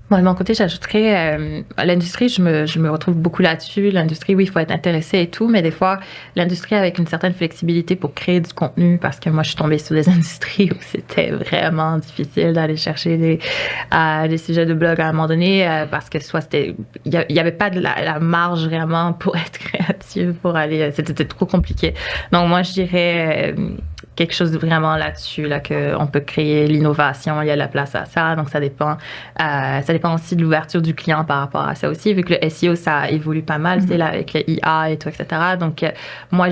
Moi, de mon côté, j'ajouterais l'industrie, je me retrouve beaucoup là-dessus. L'industrie, oui, il faut être intéressé et tout, mais des fois, l'industrie avec une certaine flexibilité pour créer du contenu, parce que moi, je suis tombée sur des industries où c'était vraiment difficile d'aller chercher des sujets de blog à un moment donné, parce que soit il y avait pas de la marge vraiment pour être créative, pour aller, c'était trop compliqué. Donc, moi, je dirais quelque chose de vraiment là-dessus, là, qu'on peut créer l'innovation, il y a la place à ça, donc ça dépend aussi de l'ouverture du client par rapport à ça aussi, vu que le SEO, ça évolue pas mal, tu sais, là, avec le IA et tout, etc. Donc, moi,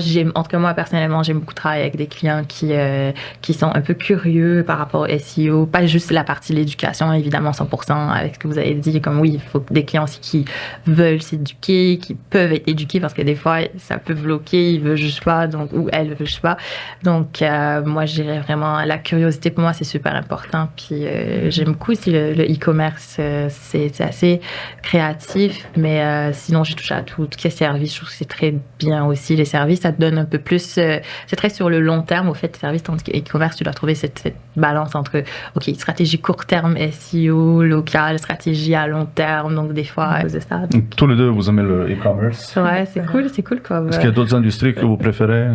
personnellement, j'aime beaucoup travailler avec des clients qui sont un peu curieux par rapport au SEO, pas juste la partie de l'éducation, évidemment, 100% avec ce que vous avez dit, comme oui, il faut des clients aussi qui veulent s'éduquer, qui peuvent être éduqués, parce que des fois, ça peut bloquer, ils veulent juste pas, donc, ou elles veulent juste pas. Donc, moi, je dirais vraiment, la curiosité, pour moi, c'est super important. Puis, j'aime beaucoup aussi le e-commerce. C'est assez créatif, mais sinon, j'ai touché à tout ce qui est service. Je trouve que c'est très bien aussi. Les services, ça te donne un peu plus... c'est très sur le long terme, au fait, les services, tandis que e-commerce, tu dois trouver cette balance entre, OK, stratégie court terme, SEO, local, stratégie à long terme. Donc, des fois, c'est ça. Donc, tous les deux, vous aimez le e-commerce? Ouais, c'est cool quoi. Est-ce qu'il y a d'autres industries que vous préférez?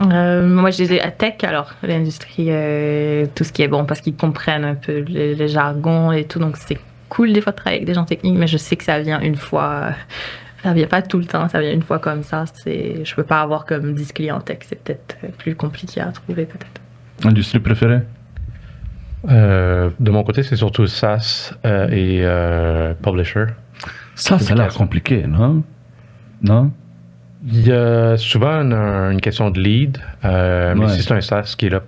Moi, je disais tech, alors, l'industrie, tout ce qui est bon, parce qu'ils comprennent un peu le jargon et tout, donc c'est cool des fois de travailler avec des gens techniques, mais je sais que ça vient une fois, ça vient pas tout le temps, ça vient une fois comme ça, je peux pas avoir comme 10 clients tech, c'est peut-être plus compliqué à trouver, peut-être. Industrie préférée? De mon côté, c'est surtout SaaS et Publisher. Ça a l'air compliqué, non? Non? Il y a souvent une question de lead, mais si c'est un SaaS qui est là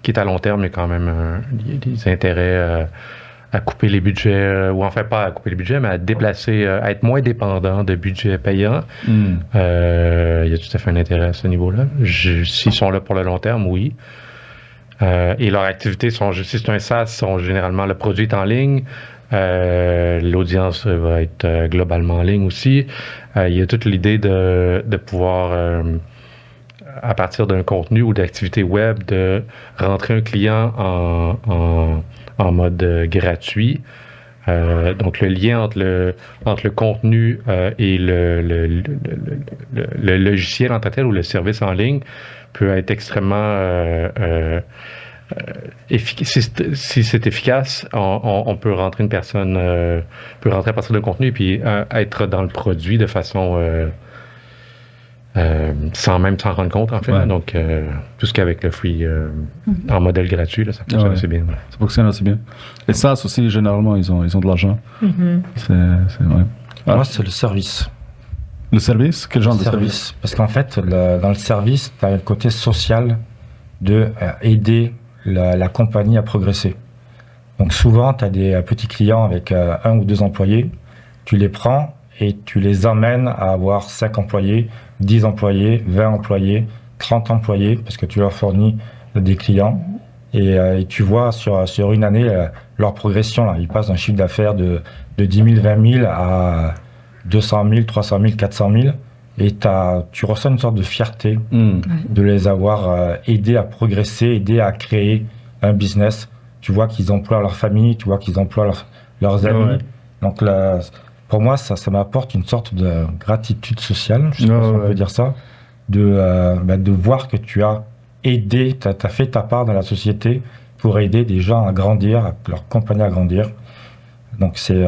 qui est à long terme, il y a quand même il y a des intérêts à couper les budgets, ou en fait pas à couper les budgets, mais à déplacer, à être moins dépendant de budgets payants. Il y a tout à fait un intérêt à ce niveau-là. S'ils sont là pour le long terme, oui. Et leurs activités si c'est un SaaS, sont généralement, le produit est en ligne, l'audience va être globalement en ligne aussi. Il y a toute l'idée de pouvoir, à partir d'un contenu ou d'activité web, de rentrer un client en mode gratuit. Donc le lien entre le contenu et le logiciel en tant que tel ou le service en ligne peut être extrêmement efficace. Si c'est efficace, on peut rentrer une personne, peut rentrer à partir d'un contenu et puis être dans le produit de façon sans même s'en rendre compte en fait. Ouais. Donc tout ce qu'avec le free en modèle gratuit, là, ça fonctionne assez bien. Voilà. Ça fonctionne assez bien. Et ça aussi, généralement, ils ont de l'argent. C'est ouais. Moi, c'est le service. Le service? Quel genre de service? Service. Parce qu'en fait, dans le service, tu as le côté social de aider la compagnie à progresser. Donc souvent, tu as des petits clients avec 1 ou 2 employés. Tu les prends et tu les amènes à avoir 5 employés, 10 employés, 20 employés, 30 employés, parce que tu leur fournis des clients. Et tu vois sur une année leur progression. Là. Ils passent d'un chiffre d'affaires de 10 000, 20 000 à 200 000, 300 000, 400 000. Et tu ressens une sorte de fierté de les avoir aidés à progresser, aidés à créer un business. Tu vois qu'ils emploient leur famille, tu vois qu'ils emploient leurs amis. Ouais. Donc là, pour moi, ça m'apporte une sorte de gratitude sociale, je sais pas si on peut dire ça, de voir que tu as aidé, tu as fait ta part dans la société pour aider des gens à grandir, leur compagnie à grandir. Donc c'est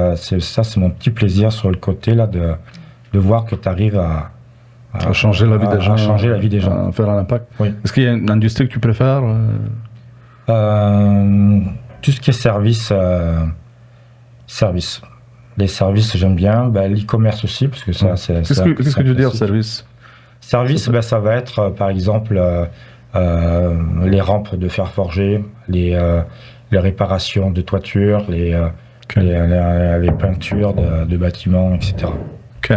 mon petit plaisir sur le côté là de voir que tu arrives à changer la vie des gens. À changer la vie des gens. À faire un impact. Oui. Est-ce qu'il y a une industrie que tu préfères? Tout ce qui est service. Les services, j'aime bien. L'e-commerce aussi, parce que ça, c'est... Qu'est-ce que tu veux dire, service? Service, ça va être, par exemple, les rampes de fer forgé, les réparations de toitures, les peintures de bâtiments, etc. Ok.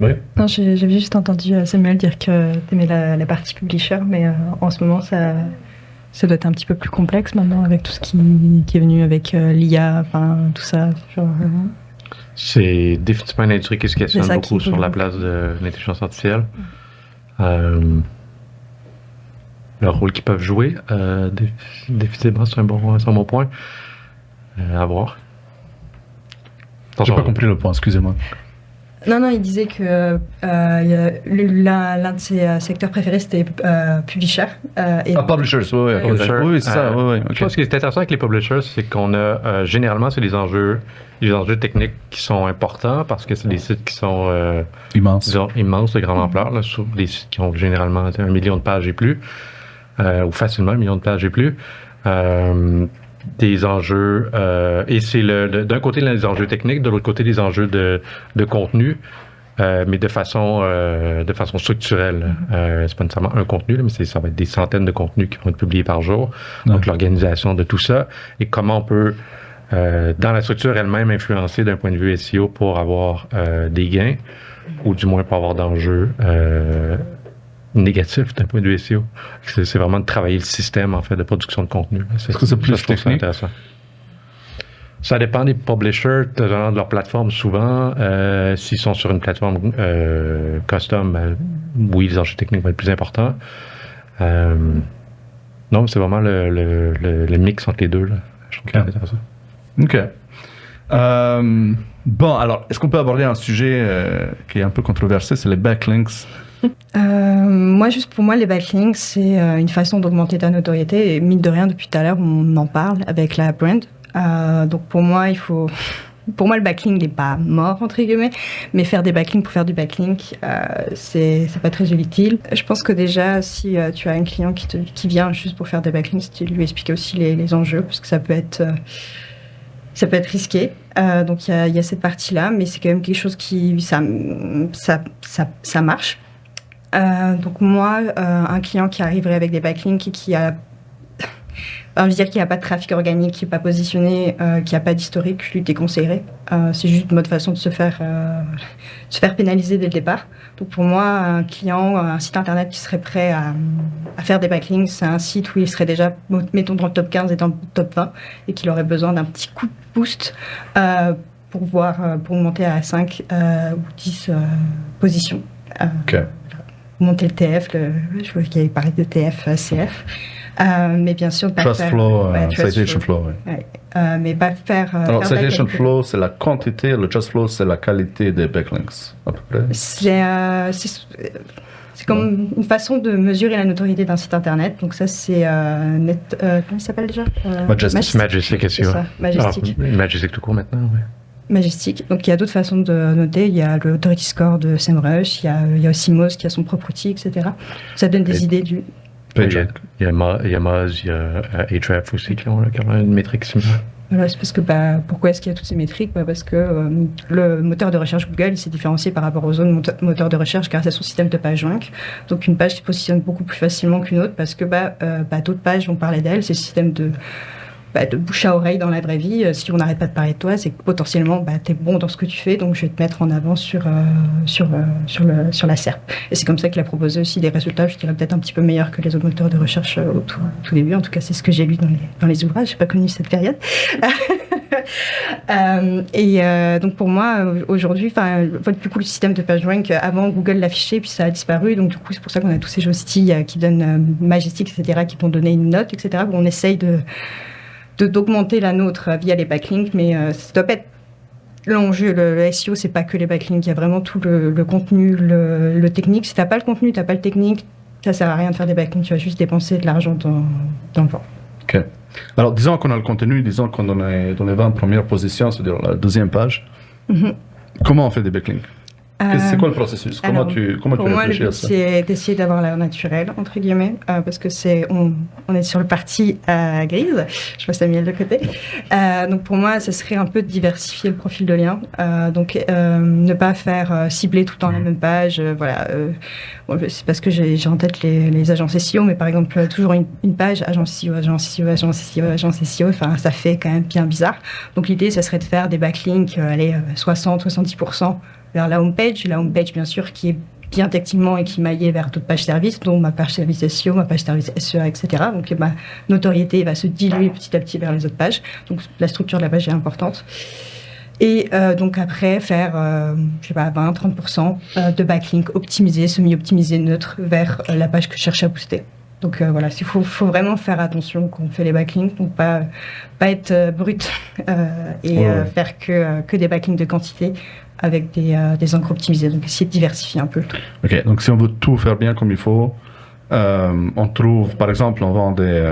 Oui. Non, j'avais juste entendu Samuel dire que tu aimais la partie publisher, mais en ce moment, ça doit être un petit peu plus complexe maintenant avec tout ce qui est venu avec l'IA, enfin tout ça. C'est définitivement une industrie qui se questionne beaucoup sur la place de l'intelligence artificielle. Le rôle qu'ils peuvent jouer, définitivement, c'est un bon point. À voir. J'ai pas compris le point, excusez-moi. Non, il disait que l'un de ses secteurs préférés, c'était publisher. Publishers, oui, c'est ça. Okay. Je pense que ce qui est intéressant avec les publishers, c'est qu'on a, généralement, c'est des enjeux techniques qui sont importants parce que c'est des sites qui sont immenses, de grande ampleur, là, sur des sites qui ont généralement 1 million de pages et plus, ou facilement 1 million de pages et plus. Des enjeux, et c'est d'un côté les enjeux techniques, de l'autre côté les enjeux de contenu, mais de façon structurelle. C'est pas nécessairement un contenu, là, mais ça va être des centaines de contenus qui vont être publiés par jour. Donc l'organisation de tout ça et comment on peut, dans la structure elle-même, influencer d'un point de vue SEO pour avoir des gains, ou du moins pour avoir d'enjeux négatif d'un point de vue SEO. C'est vraiment de travailler le système en fait de production de contenu. Est-ce que c'est plus technique? Intéressant. Ça dépend des publishers, de leur plateforme souvent. S'ils sont sur une plateforme custom, oui, les enjeux techniques vont être plus importants. Non, c'est vraiment le mix entre les deux. Là. Je trouve que c'est intéressant. OK. Bon, alors, est-ce qu'on peut aborder un sujet qui est un peu controversé, c'est les backlinks? Pour moi, les backlinks, c'est une façon d'augmenter ta notoriété. Et mine de rien, depuis tout à l'heure, on en parle avec la brand. Donc pour moi, le backlink n'est pas mort, entre guillemets, mais faire des backlinks pour faire du backlink, c'est pas très utile. Je pense que déjà, si tu as un client qui vient juste pour faire des backlinks, si tu lui expliques aussi les enjeux, parce que ça peut être risqué. Donc il y a cette partie-là, mais c'est quand même quelque chose ça marche. Donc moi, un client qui arriverait avec des backlinks et qui a, je veux dire, qui n'a pas de trafic organique, qui n'est pas positionné, qui n'a pas d'historique, je lui déconseillerais. C'est juste notre façon de se faire pénaliser dès le départ. Donc pour moi, un client, un site internet qui serait prêt à faire des backlinks, c'est un site où il serait déjà, mettons, dans le top 15 et dans le top 20, et qu'il aurait besoin d'un petit coup de boost pour monter à 5 ou 10 positions. Ok. Monter le TF, je vois qu'il y avait parlé de TF, CF. Mais bien sûr, pas Trust faire... flow, ouais, trust citation flow. Ouais. Ouais. Mais pas faire... Alors, faire de la citation qualité. flow, c'est la quantité, le trust flow, c'est la qualité des backlinks, à peu près. C'est comme une façon de mesurer la notoriété d'un site internet. Donc ça, c'est comment il s'appelle déjà Majestic. Majestic C'est SEO. ça, Majestic. Majestic tout court maintenant, oui. Majestic. Donc il y a d'autres façons de noter. Il y a le Authority Score de SEMrush, il y a aussi Moz qui a son propre outil, etc. Ça donne des idées du... Il y a Moz, il y a Ahrefs aussi qui ont une métrique similaire. Voilà, c'est parce que pourquoi est-ce qu'il y a toutes ces métriques? Parce que le moteur de recherche Google il s'est différencié par rapport aux autres moteurs de recherche grâce à son système de page rank. Donc une page se positionne beaucoup plus facilement qu'une autre parce que d'autres pages vont parler d'elle. C'est le système de bouche à oreille dans la vraie vie. Si on n'arrête pas de parler de toi, c'est que potentiellement tu es bon dans ce que tu fais, donc je vais te mettre en avant sur la SERP. Et c'est comme ça qu'il a proposé aussi des résultats, je dirais peut-être un petit peu meilleurs que les autres moteurs de recherche au tout début. En tout cas, c'est ce que j'ai lu dans les ouvrages. J'ai pas connu cette période. Donc pour moi, aujourd'hui, du coup, le système de PageRank, avant Google l'affichait, puis ça a disparu. Donc du coup, c'est pour ça qu'on a tous ces hosties qui donnent Majestic, etc., qui vont donner une note, etc., où on essaye d'augmenter la nôtre via les backlinks, mais ça doit pas être l'enjeu. Le SEO, c'est pas que les backlinks, il y a vraiment tout le contenu, le technique. Si t'as pas le contenu, t'as pas le technique, ça sert à rien de faire des backlinks, tu vas juste dépenser de l'argent dans le vent. Ok. Alors, disons qu'on a le contenu, disons qu'on est dans les 20 premières positions, c'est-à-dire la deuxième page. Mm-hmm. Comment on fait des backlinks? C'est quoi le processus? Comment tu pour moi, le réfléchis à but, ça? c'est d'essayer d'avoir l'air naturel, entre guillemets, parce que on est sur le parti grise. Je vois Samuel de côté. Donc, pour moi, ce serait un peu de diversifier le profil de lien. Ne pas faire cibler tout le temps la même page. C'est parce que j'ai en tête les agences SEO, mais par exemple, toujours une page, agence SEO, agence SEO, agence SEO, agence SEO. Enfin, ça fait quand même bien bizarre. Donc, l'idée, ça serait de faire des backlinks, 60-70%. Vers la homepage, bien sûr, qui est bien techniquement équimaillée vers d'autres pages services, dont ma page service SEO, ma page service SEA, etc. Donc ma notoriété va se diluer petit à petit vers les autres pages. Donc la structure de la page est importante. Et donc après, faire, 20-30% de backlink optimisé, semi-optimisé, neutre, vers la page que je cherche à booster. Donc voilà, il faut vraiment faire attention quand on fait les backlinks, donc pas être brut faire que des backlinks de quantité avec des encres optimisées. Donc essayer de diversifier un peu le tout. Ok, donc si on veut tout faire bien comme il faut, on trouve, par exemple, on vend des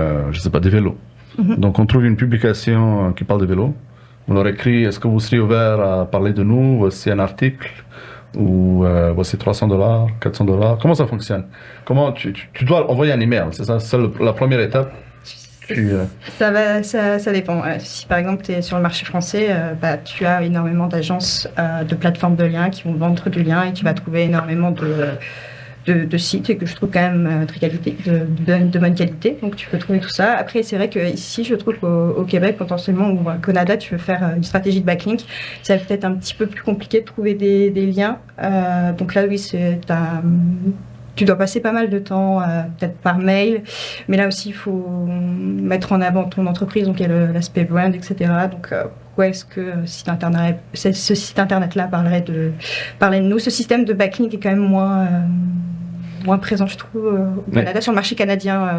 vélos. Mm-hmm. Donc on trouve une publication qui parle de vélos. On leur écrit, est-ce que vous seriez ouvert à parler de nous? Voici un article. Ou voici $300, $400. Comment ça fonctionne? Comment tu dois envoyer un email, c'est ça? C'est la première étape. Ça dépend. Si par exemple tu es sur le marché français, tu as énormément d'agences, de plateformes de liens qui vont vendre du lien et tu vas trouver énormément de sites et que je trouve quand même de bonne qualité. Donc tu peux trouver tout ça. Après, c'est vrai que ici, je trouve qu'au Québec, potentiellement, ou au Canada, tu veux faire une stratégie de backlink. C'est peut-être un petit peu plus compliqué de trouver des liens. Donc là, oui, tu dois passer pas mal de temps, peut-être par mail, mais là aussi, il faut mettre en avant ton entreprise, donc il y a l'aspect brand, etc. Donc, pourquoi est-ce que ce site internet-là parlerait de nous? Ce système de backlink est quand même moins présent, je trouve, au Canada, sur le marché canadien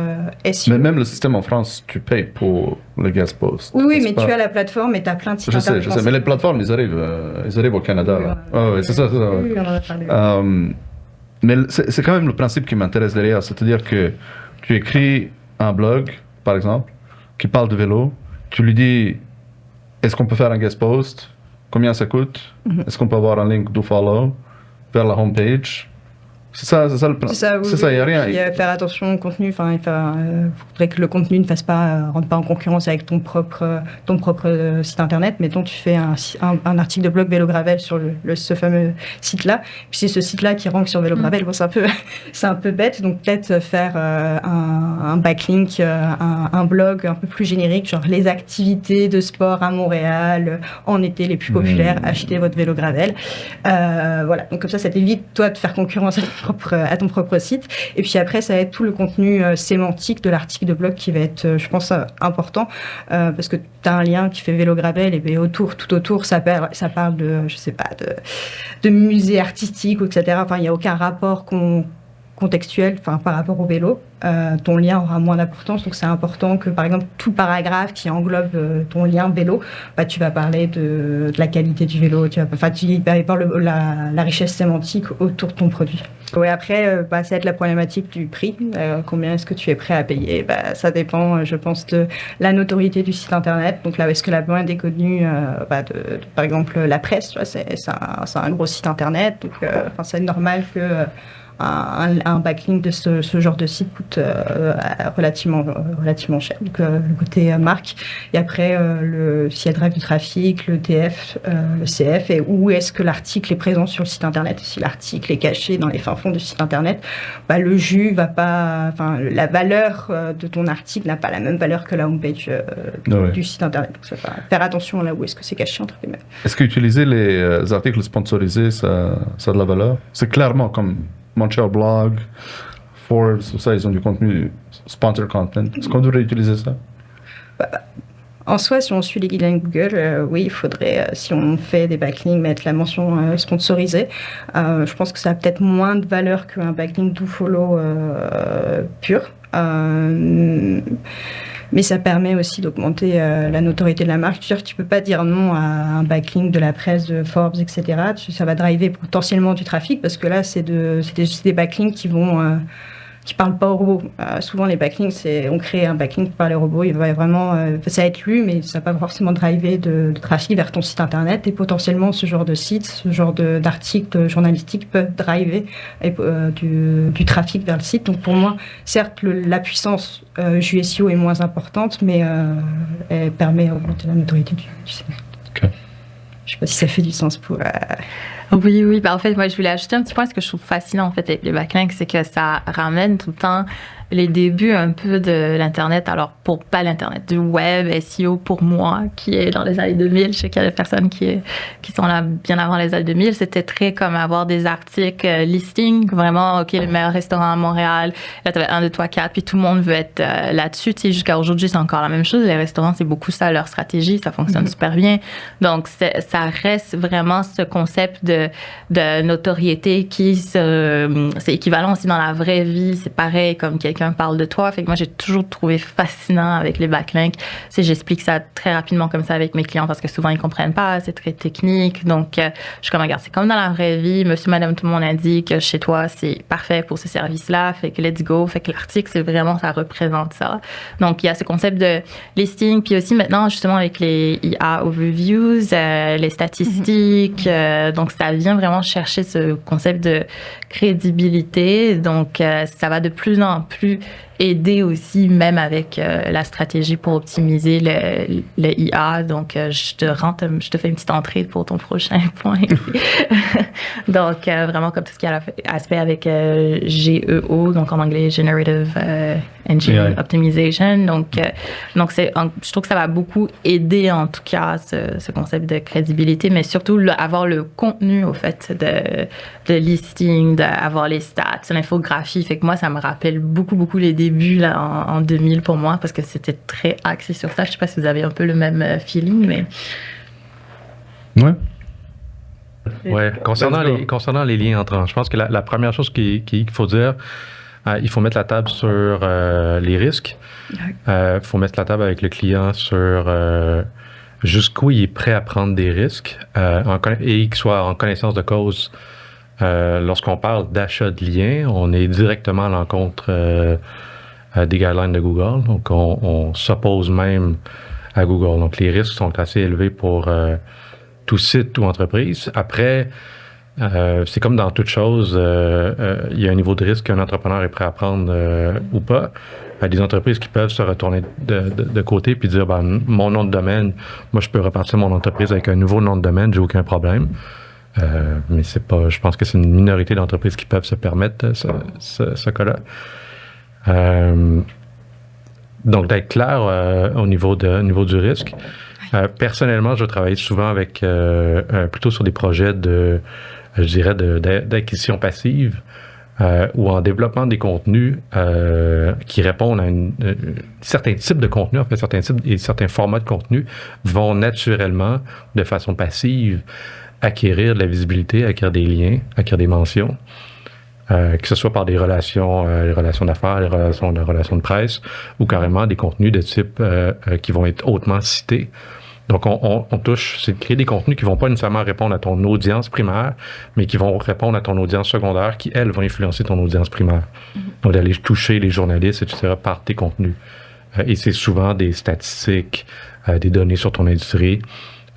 SEO. Mais même le système en France, tu payes pour le guest post. Oui, mais tu as la plateforme et tu as plein de sites internet. Je sais, mais les plateformes, ils arrivent au Canada. Oui, là. C'est ça. Oui, on en a parlé. Mais c'est quand même le principe qui m'intéresse derrière, c'est-à-dire que tu écris un blog, par exemple, qui parle de vélo, tu lui dis, est-ce qu'on peut faire un guest post? Combien ça coûte? Est-ce qu'on peut avoir un link do follow vers la homepage? C'est ça le plan. C'est ça, oui, il n'y a rien. Puis, faire attention au contenu. Enfin, il faudrait que le contenu ne rentre pas en concurrence avec ton propre site internet. Mettons, tu fais un article de blog Vélo Gravel sur ce fameux site-là. Puis c'est ce site-là qui rank sur Vélo Gravel. Bon, c'est un peu bête. Donc peut-être faire un backlink, un blog un peu plus générique, genre les activités de sport à Montréal en été les plus populaires. Achetez votre Vélo Gravel. Voilà. Donc comme ça t'évite toi de faire concurrence à ton propre site. Et puis après, ça va être tout le contenu sémantique de l'article de blog qui va être, je pense, important parce que tu as un lien qui fait Vélo Gravel et tout autour, ça parle de, je sais pas, de musées artistiques, etc. Enfin, il n'y a aucun rapport contextuel par rapport au vélo. Ton lien aura moins d'importance, donc c'est important que par exemple tout le paragraphe qui englobe ton lien vélo, tu vas parler de la qualité du vélo, tu vas avoir la richesse sémantique autour de ton produit. Ouais, après, ça va être la problématique du prix. Combien est-ce que tu es prêt à payer? Ça dépend, je pense, de la notoriété du site internet. Donc là, est-ce que la brand est connue par exemple, la presse, tu vois, c'est un gros site internet, donc c'est normal que un backlink de ce genre de site coûte relativement cher. Donc le côté marque. Et après, si elle drive du trafic, le TF, le CF, et où est-ce que l'article est présent sur le site internet. Si l'article est caché dans les fins fonds du site internet, le jus va pas, la valeur de ton article n'a pas la même valeur que la homepage du site internet. Donc ça va faire attention là où est-ce que c'est caché entre guillemets. Est-ce qu'utiliser les articles sponsorisés, ça a de la valeur? C'est clairement comme Montreal Blog, Forbes, tout ça, ils ont du contenu sponsor content. Est-ce qu'on devrait utiliser ça? En soi, si on suit les guidelines Google, oui, il faudrait, si on fait des backlinks, mettre la mention sponsorisée. Je pense que ça a peut-être moins de valeur qu'un backlink do-follow pur. Mais ça permet aussi d'augmenter la notoriété de la marque. Tu peux pas dire non à un backlink de la presse, de Forbes, etc. Ça va driver potentiellement du trafic parce que là, c'est des backlinks qui parlent pas aux robots. Souvent, les backlinks, on crée un backlink par les robots. Il va vraiment, ça va être lu, mais ça va pas forcément driver de trafic vers ton site internet. Et potentiellement, ce genre de site, ce genre d'articles journalistiques peuvent driver du trafic vers le site. Donc pour moi, certes, la puissance du SEO est moins importante, mais elle permet d'augmenter la notoriété du site. Okay. Je sais pas si ça fait du sens pour... Oui. En fait, moi, je voulais ajouter un petit point. Ce que je trouve fascinant, en fait, avec les backlinks, c'est que ça ramène tout le temps les débuts un peu de l'Internet. Alors, pas l'Internet, du web, SEO pour moi, qui est dans les années 2000. Je sais qu'il y a des personnes qui sont là bien avant les années 2000. C'était très comme avoir des articles listing, vraiment, OK, le meilleur restaurant à Montréal. Là, tu avais 1, 2, 3, 4, puis tout le monde veut être là-dessus. Tu sais, jusqu'à aujourd'hui, c'est encore la même chose. Les restaurants, c'est beaucoup ça, leur stratégie. Ça fonctionne super bien. Donc, ça reste vraiment ce concept de notoriété c'est équivalent aussi dans la vraie vie. C'est pareil comme quelqu'un parle de toi. Fait que moi, j'ai toujours trouvé fascinant avec les backlinks. J'explique ça très rapidement comme ça avec mes clients parce que souvent, ils comprennent pas. C'est très technique. Donc, je suis comme, regarde, c'est comme dans la vraie vie. Monsieur, madame, tout le monde a dit que chez toi, c'est parfait pour ces services-là. Fait que let's go. Fait que l'article, c'est vraiment, ça représente ça. Donc, il y a ce concept de listing. Puis aussi, maintenant, justement, avec les IA overviews, les statistiques. Donc, ça vient vraiment chercher ce concept de crédibilité. Donc, ça va de plus en plus aider aussi, même avec la stratégie pour optimiser le IA. Donc, je te fais une petite entrée pour ton prochain point. Donc, vraiment comme tout ce qui a aspect avec GEO, donc en anglais, Generative Engine Optimization. Donc je trouve que ça va beaucoup aider, en tout cas, ce concept de crédibilité, mais surtout avoir le contenu, au fait, de listing, d'avoir les stats, l'infographie. Fait que moi, ça me rappelle beaucoup les débuts là, en 2000 pour moi, parce que c'était très axé sur ça. Je sais pas si vous avez un peu le même feeling, mais... Ouais, concernant les liens entrants, je pense que la première chose qu'il faut dire, il faut mettre la table sur les risques. Il faut mettre la table avec le client sur jusqu'où il est prêt à prendre des risques et qu'il soit en connaissance de cause. Lorsqu'on parle d'achat de liens, on est directement à l'encontre des guidelines de Google. Donc, on s'oppose même à Google. Donc, les risques sont assez élevés pour tout site ou entreprise. Après, C'est comme dans toute chose, il y a un niveau de risque qu'un entrepreneur est prêt à prendre ou pas. Il y a des entreprises qui peuvent se retourner de côté puis dire mon nom de domaine, moi je peux repartir mon entreprise avec un nouveau nom de domaine, j'ai aucun problème. Mais c'est pas, je pense que c'est une minorité d'entreprises qui peuvent se permettre ce cas-là. Donc d'être clair au niveau du risque. Personnellement, je travaille souvent avec plutôt sur des projets je dirais, d'acquisition passive ou en développement des contenus qui répondent à certains types de contenus, en fait, certains formats de contenu vont naturellement, de façon passive, acquérir de la visibilité, acquérir des liens, acquérir des mentions, que ce soit par des relations d'affaires, des relations de presse, ou carrément des contenus de type qui vont être hautement cités. Donc, on touche, c'est de créer des contenus qui vont pas nécessairement répondre à ton audience primaire, mais qui vont répondre à ton audience secondaire, qui, elles, vont influencer ton audience primaire. Donc, d'aller toucher les journalistes, etc., par tes contenus. Et c'est souvent des statistiques, des données sur ton industrie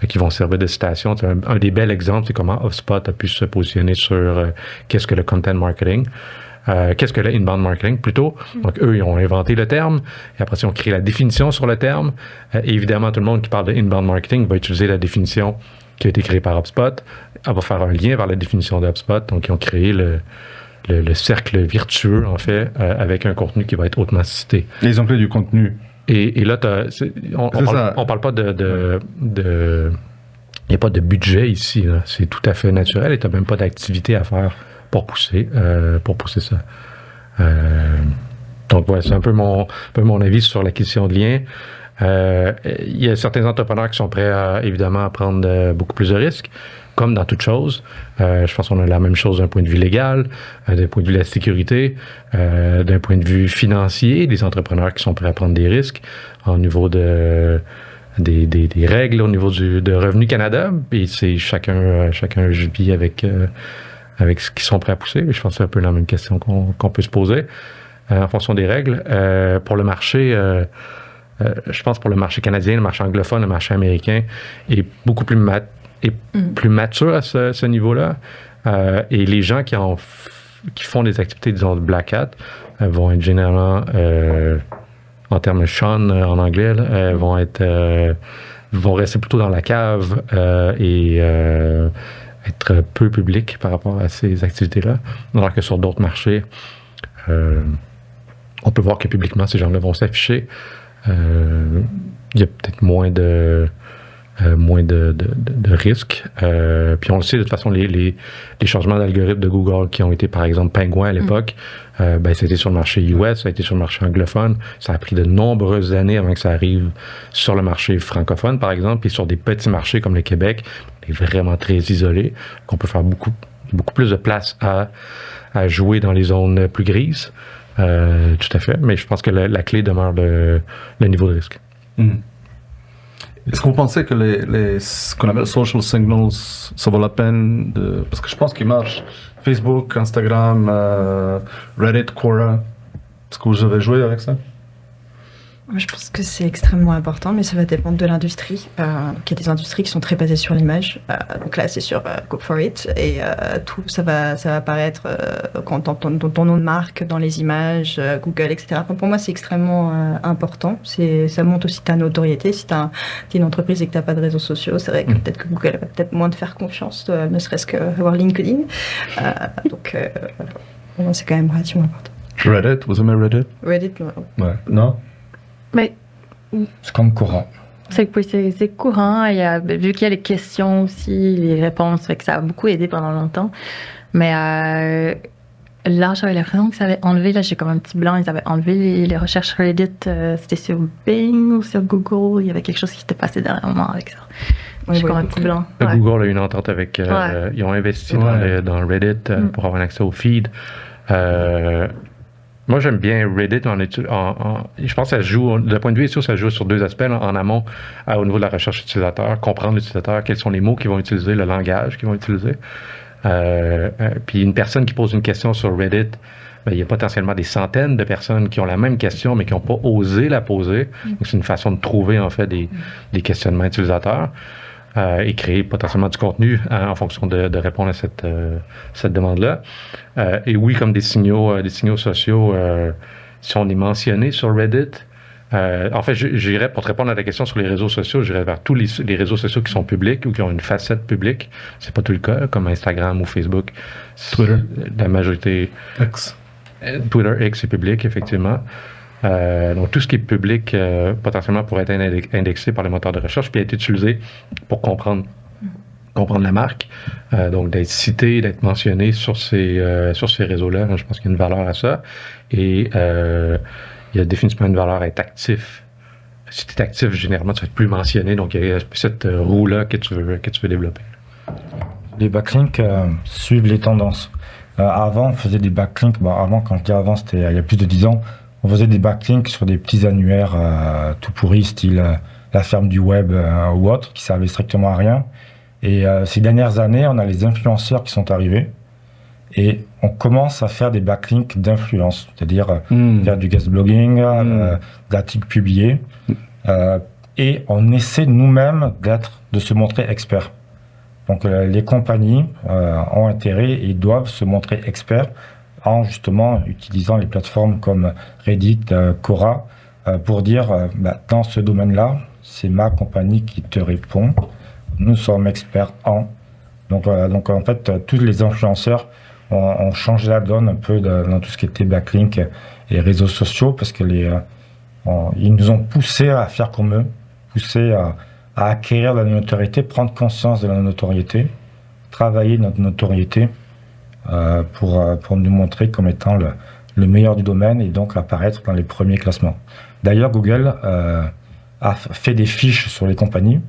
qui vont servir de citation. Un des bels exemples, c'est comment HubSpot a pu se positionner sur qu'est-ce que le content marketing. Qu'est-ce que le inbound marketing plutôt? Donc, eux, ils ont inventé le terme, et après, ils ont créé la définition sur le terme. Et évidemment, tout le monde qui parle de inbound marketing va utiliser la définition qui a été créée par HubSpot. Elle va faire un lien vers la définition de HubSpot. Donc, ils ont créé le cercle virtueux, en fait, avec un contenu qui va être hautement cité. Et ils ont créé du contenu. Et là, on parle pas de il n'y a pas de budget ici. Là. C'est tout à fait naturel et tu n'as même pas d'activité à faire pour pousser ça. Donc, ouais, c'est un peu mon avis sur l'acquisition de liens. Il y a certains entrepreneurs qui sont prêts, évidemment, à prendre beaucoup plus de risques, comme dans toute chose. Je pense qu'on a la même chose d'un point de vue légal, d'un point de vue de la sécurité, d'un point de vue financier, des entrepreneurs qui sont prêts à prendre des risques au niveau des règles, au niveau de Revenu Canada. Et c'est chacun vit avec ce qu'ils sont prêts à pousser. Je pense que c'est un peu la même question qu'on peut se poser en fonction des règles. Pour le marché, je pense pour le marché canadien, le marché anglophone, le marché américain est beaucoup plus plus mature à ce niveau-là. Et les gens qui font des activités, disons, de Black Hat vont être généralement, en termes de Sean en anglais, là, vont rester plutôt dans la cave et être peu public par rapport à ces activités-là. Alors que sur d'autres marchés, on peut voir que publiquement, ces gens-là vont s'afficher. Il y a peut-être moins de risques. Puis on le sait, de toute façon, les changements d'algorithme de Google qui ont été, par exemple, Penguin à l'époque, c'était sur le marché US, ça a été sur le marché anglophone. Ça a pris de nombreuses années avant que ça arrive sur le marché francophone, par exemple, et sur des petits marchés comme le Québec, est vraiment très isolé, qu'on peut faire beaucoup plus de place à jouer dans les zones plus grises. Tout à fait. Mais je pense que la clé demeure le niveau de risque. Est-ce que vous pensez que ce qu'on appelle social signals, ça vaut la peine de... Parce que je pense qu'ils marchent. Facebook, Instagram, Reddit, Quora. Est-ce que vous avez joué avec ça? Je pense que c'est extrêmement important, mais ça va dépendre de l'industrie. Il y a des industries qui sont très basées sur l'image. Donc là, c'est sur Go for it. Et tout, ça va apparaître dans ton nom de marque, dans les images, Google, etc. Donc pour moi, c'est extrêmement important. Ça montre aussi ta notoriété. Si tu es une entreprise et que tu n'as pas de réseaux sociaux, c'est vrai que peut-être que Google va peut-être moins te faire confiance, ne serait-ce qu'avoir LinkedIn. Donc voilà. Pour moi, c'est quand même relativement important. Reddit, vous aimez Reddit? Reddit, Ouais. Non? Mais C'est comme courant. c'est courant. Vu qu'il y a les questions aussi, les réponses, fait que ça a beaucoup aidé pendant longtemps. Mais là, j'avais l'impression que ça avait enlevé, là j'ai comme un petit blanc, ils avaient enlevé les recherches Reddit, c'était sur Bing ou sur Google, il y avait quelque chose qui s'était passé dernièrement avec ça. J'ai comme un petit blanc. Ouais. Google a eu une entente avec... ils ont investi dans Reddit pour avoir un accès au feed. Moi, j'aime bien Reddit. Je pense que ça joue, d'un point de vue SEO, ça joue sur deux aspects. Là, en amont, au niveau de la recherche utilisateur, comprendre l'utilisateur, quels sont les mots qu'ils vont utiliser, le langage qu'ils vont utiliser. Puis une personne qui pose une question sur Reddit, il y a potentiellement des centaines de personnes qui ont la même question, mais qui n'ont pas osé la poser. Donc, c'est une façon de trouver, en fait, des questionnements utilisateurs. et créer potentiellement du contenu en fonction de répondre à cette demande-là. Et oui, comme des signaux sociaux, si on est mentionné sur Reddit, en fait, j'irais, pour te répondre à ta question sur les réseaux sociaux, j'irais vers tous les réseaux sociaux qui sont publics ou qui ont une facette publique. C'est pas tout le cas, comme Instagram ou Facebook. Twitter. La majorité. X. Twitter X est public, effectivement. Donc, tout ce qui est public, potentiellement, pourrait être indexé par les moteurs de recherche puis être utilisé pour comprendre la marque. Donc, d'être cité, d'être mentionné sur ces réseaux-là, je pense qu'il y a une valeur à ça. Et il y a définitivement une valeur à être actif. Si tu es actif, généralement, tu vas être plus mentionné. Donc, il y a cette roue-là que tu veux développer. Les backlinks suivent les tendances. Avant, on faisait des backlinks. Bon, avant, quand je dis avant, c'était il y a plus de 10 ans. On faisait des backlinks sur des petits annuaires tout pourris, style la ferme du web ou autre, qui servaient strictement à rien. Et ces dernières années, on a les influenceurs qui sont arrivés. Et on commence à faire des backlinks d'influence, c'est-à-dire faire du guest blogging, d'articles publiés. Et on essaie nous-mêmes de se montrer experts. Donc les compagnies ont intérêt et doivent se montrer experts en justement utilisant les plateformes comme Reddit, Quora, pour dire dans ce domaine-là, c'est ma compagnie qui te répond. Nous sommes experts en. Donc en fait, tous les influenceurs ont changé la donne un peu dans tout ce qui était backlink et réseaux sociaux parce que ils nous ont poussé à faire comme eux, poussé à acquérir de la notoriété, prendre conscience de la notoriété, travailler notre notoriété pour nous montrer comme étant le meilleur du domaine et donc apparaître dans les premiers classements. D'ailleurs, Google a fait des fiches sur les compagnies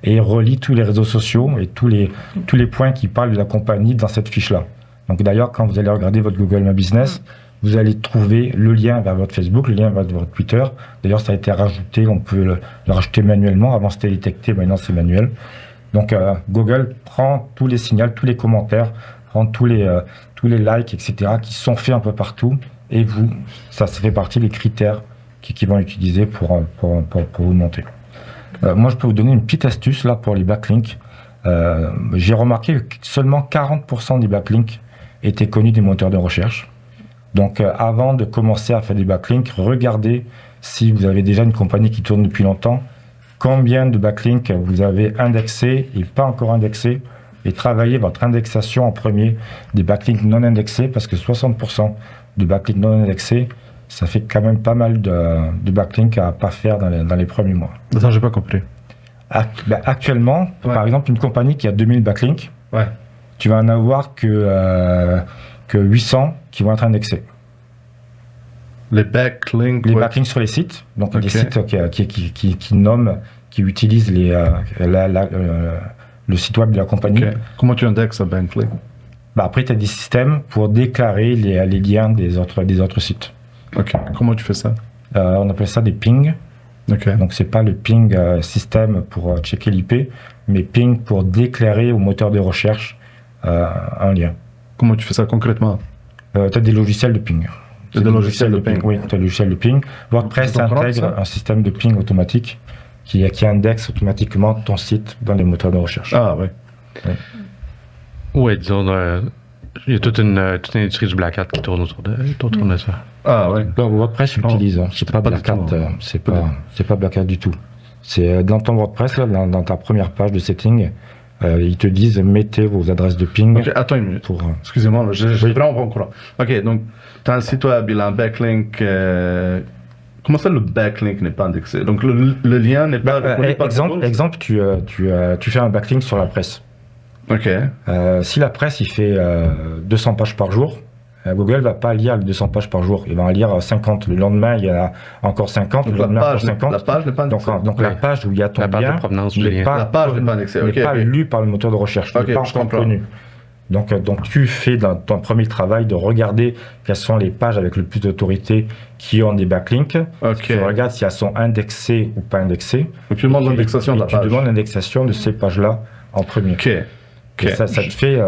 et relie tous les réseaux sociaux et tous les points qui parlent de la compagnie dans cette fiche-là. Donc d'ailleurs, quand vous allez regarder votre Google My Business, vous allez trouver le lien vers votre Facebook, le lien vers votre Twitter. D'ailleurs, ça a été rajouté, on peut le rajouter manuellement. Avant, c'était détecté, maintenant, c'est manuel. Donc Google prend tous les signaux, tous les commentaires, prend tous les likes, etc., qui sont faits un peu partout. Et ça fait partie des critères qui vont utiliser pour vous monter. Moi, je peux vous donner une petite astuce là pour les backlinks. J'ai remarqué que seulement 40% des backlinks étaient connus des moteurs de recherche. Donc, avant de commencer à faire des backlinks, regardez si vous avez déjà une compagnie qui tourne depuis longtemps, combien de backlinks vous avez indexés et pas encore indexés, et travaillez votre indexation en premier des backlinks non indexés, parce que 60% de backlinks non indexés, ça fait quand même pas mal de backlinks à pas faire dans les premiers mois. Attends, j'ai pas compris. Actuellement, par exemple, une compagnie qui a 2000 backlinks, tu vas en avoir que 800 qui vont être indexés. Les backlinks. Les backlinks sur les sites, donc les sites qui nomment, qui utilisent le site web de la compagnie. Comment tu indexes un backlink? Après, tu as des systèmes pour déclarer les liens des autres sites. Comment tu fais ça? On appelle ça des pings. Donc, c'est pas le ping système pour checker l'IP, mais ping pour déclarer au moteur de recherche un lien. Comment tu fais ça concrètement? Tu as des logiciels de ping. Des logiciels de ping? Oui, tu as des logiciels de ping. WordPress intègre un système de ping automatique qui indexe automatiquement ton site dans les moteurs de recherche. Ah oui. Oui, disons, il y a toute une industrie du Black Hat qui tourne autour de ça. Ah oui. Donc WordPress utilise, c'est pas Black Hat, c'est pas Black Hat du tout. C'est dans ton WordPress, là, dans ta première page de setting, ils te disent mettez vos adresses de ping. Attends une minute. Excusez-moi, j'ai vraiment pas encore. Ok, donc tu as un site web, il a un backlink. Comment ça, le backlink n'est pas indexé? Donc le lien n'est pas. Exemple, tu fais un backlink sur la presse. Si la presse il fait 200 pages par jour, Google va pas lire les 200 pages par jour, il va en lire 50. Le lendemain, il y en a encore 50. Donc le lendemain, encore 50. La page n'est pas indexée. Donc la page où il y a ton lien, la page n'est pas indexée. n'est pas lue par le moteur de recherche, n'est pas encore connu. Donc tu fais dans ton premier travail de regarder quelles sont les pages avec le plus d'autorité qui ont des backlinks. Tu regardes si elles sont indexées ou pas indexées. Donc tu demandes l'indexation de la page. Tu demandes l'indexation de ces pages-là en premier. Ça te fait,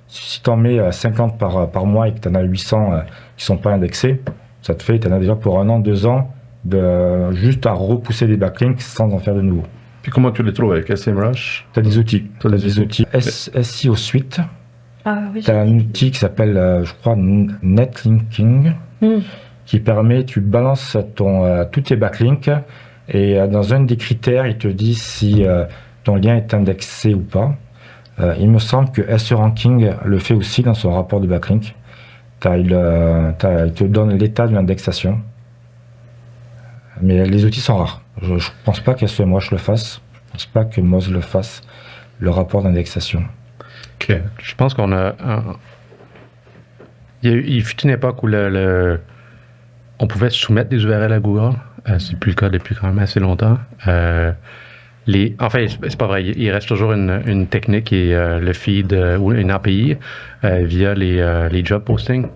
si tu en mets 50 par mois et que tu en as 800 qui sont pas indexés, ça te fait, tu en as déjà pour 1 an, 2 ans, juste à repousser des backlinks sans en faire de nouveaux. Puis comment tu les trouves avec SEMrush? Tu as des outils. T'as des outils. SEO Suite. Ah oui. Tu as un outil qui s'appelle, je crois, Netlinking, qui permet, tu balances tous tes backlinks et dans un des critères, il te dit si ton lien est indexé ou pas. Il me semble que SEO Ranking le fait aussi dans son rapport de backlink. Il te donne l'état de l'indexation. Mais les outils sont rares. Je ne pense pas qu'SEMrush le fasse. Je ne pense pas que Moz le fasse, le rapport d'indexation. OK. Je pense qu'on a... Il fut une époque où on pouvait soumettre des URL à Google. C'est plus le cas depuis quand même assez longtemps. Enfin, c'est pas vrai. Il reste toujours une technique qui est le feed ou une API via les job postings.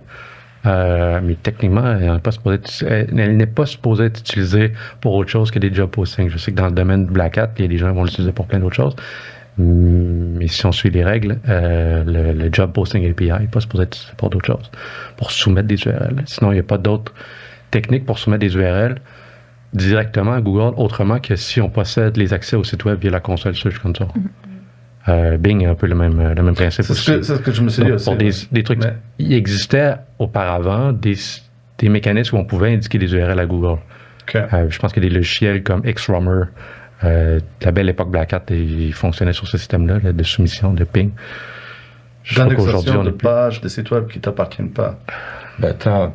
Mais techniquement, elle n'est pas supposée être utilisée pour autre chose que des job postings. Je sais que dans le domaine de Black Hat, il y a des gens qui vont l'utiliser pour plein d'autres choses. Mais si on suit les règles, le job posting API n'est pas supposé être utilisé pour d'autres choses, pour soumettre des URL. Sinon, il n'y a pas d'autres techniques pour soumettre des URL directement à Google, autrement que si on possède les accès au site web via la console Search Console. Bing est un peu le même principe aussi. C'est ce que je me suis dit aussi. Pour des trucs, il existait auparavant des mécanismes où on pouvait indiquer des URL à Google. Okay. Je pense qu'il y a des logiciels comme Xrummer, la belle époque Black Hat, ils fonctionnaient sur ce système-là de soumission, de ping. D'indexation de pages, des sites web qui ne t'appartiennent pas.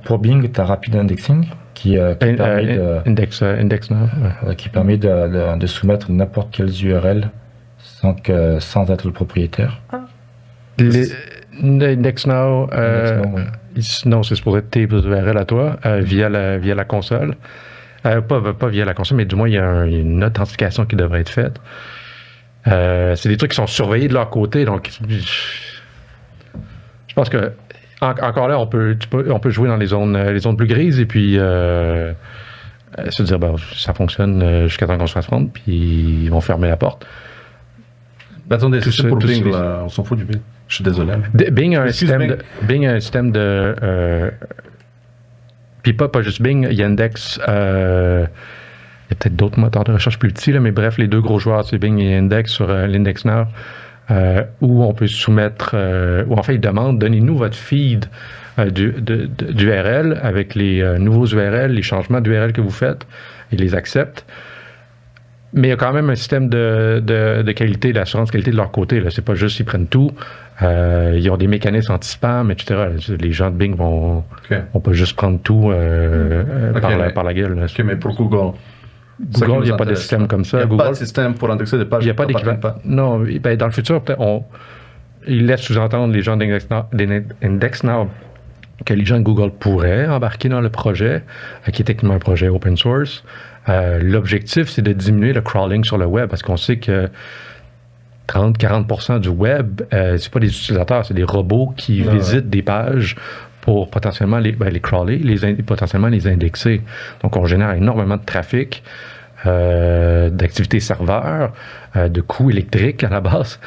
Pour Bing, tu as Rapid Indexing qui permet qui permet de soumettre n'importe quelles URL sans être le propriétaire. IndexNow, non, c'est supposé être tes URL à toi via la console. Pas via la console, mais du moins, il y a une authentification qui devrait être faite. C'est des trucs qui sont surveillés de leur côté, donc je pense que encore là, on peut jouer dans les zones plus grises et puis se dire ça fonctionne jusqu'à temps qu'on se fasse prendre, puis ils vont fermer la porte. Attendez, c'est pour Bing, là, on s'en fout du Bing. Je suis désolé. Bing a un système de puis pas juste Bing, il y a Index, il y a peut-être d'autres moteurs de recherche plus petits, là, mais bref, les deux gros joueurs, c'est Bing et Index sur l'Index Now, où on peut soumettre, où en fait, ils demandent, donnez-nous votre feed d'URL avec les nouveaux URL, les changements d'URL que vous faites, ils les acceptent. Mais il y a quand même un système de qualité, d'assurance qualité de leur côté. C'est pas juste qu'ils prennent tout. Ils ont des mécanismes anti-spam, etc. Les gens de Bing vont pas juste prendre tout par la gueule. OK, mais pour Google? Google, il n'y a pas de système comme ça. Il n'y a Google, pas de système pour indexer des pages. Il n'y a pas d'équivalent. Non, dans le futur, peut-être, ils laissent sous-entendre les gens d'IndexNow que les gens de Google pourraient embarquer dans le projet, qui est techniquement un projet open source. L'objectif, c'est de diminuer le crawling sur le web, parce qu'on sait que 30-40% du web, c'est pas des utilisateurs, c'est des robots qui visitent des pages pour potentiellement les crawler, potentiellement les indexer. Donc, on génère énormément de trafic, d'activités serveurs, de coûts électriques à la base,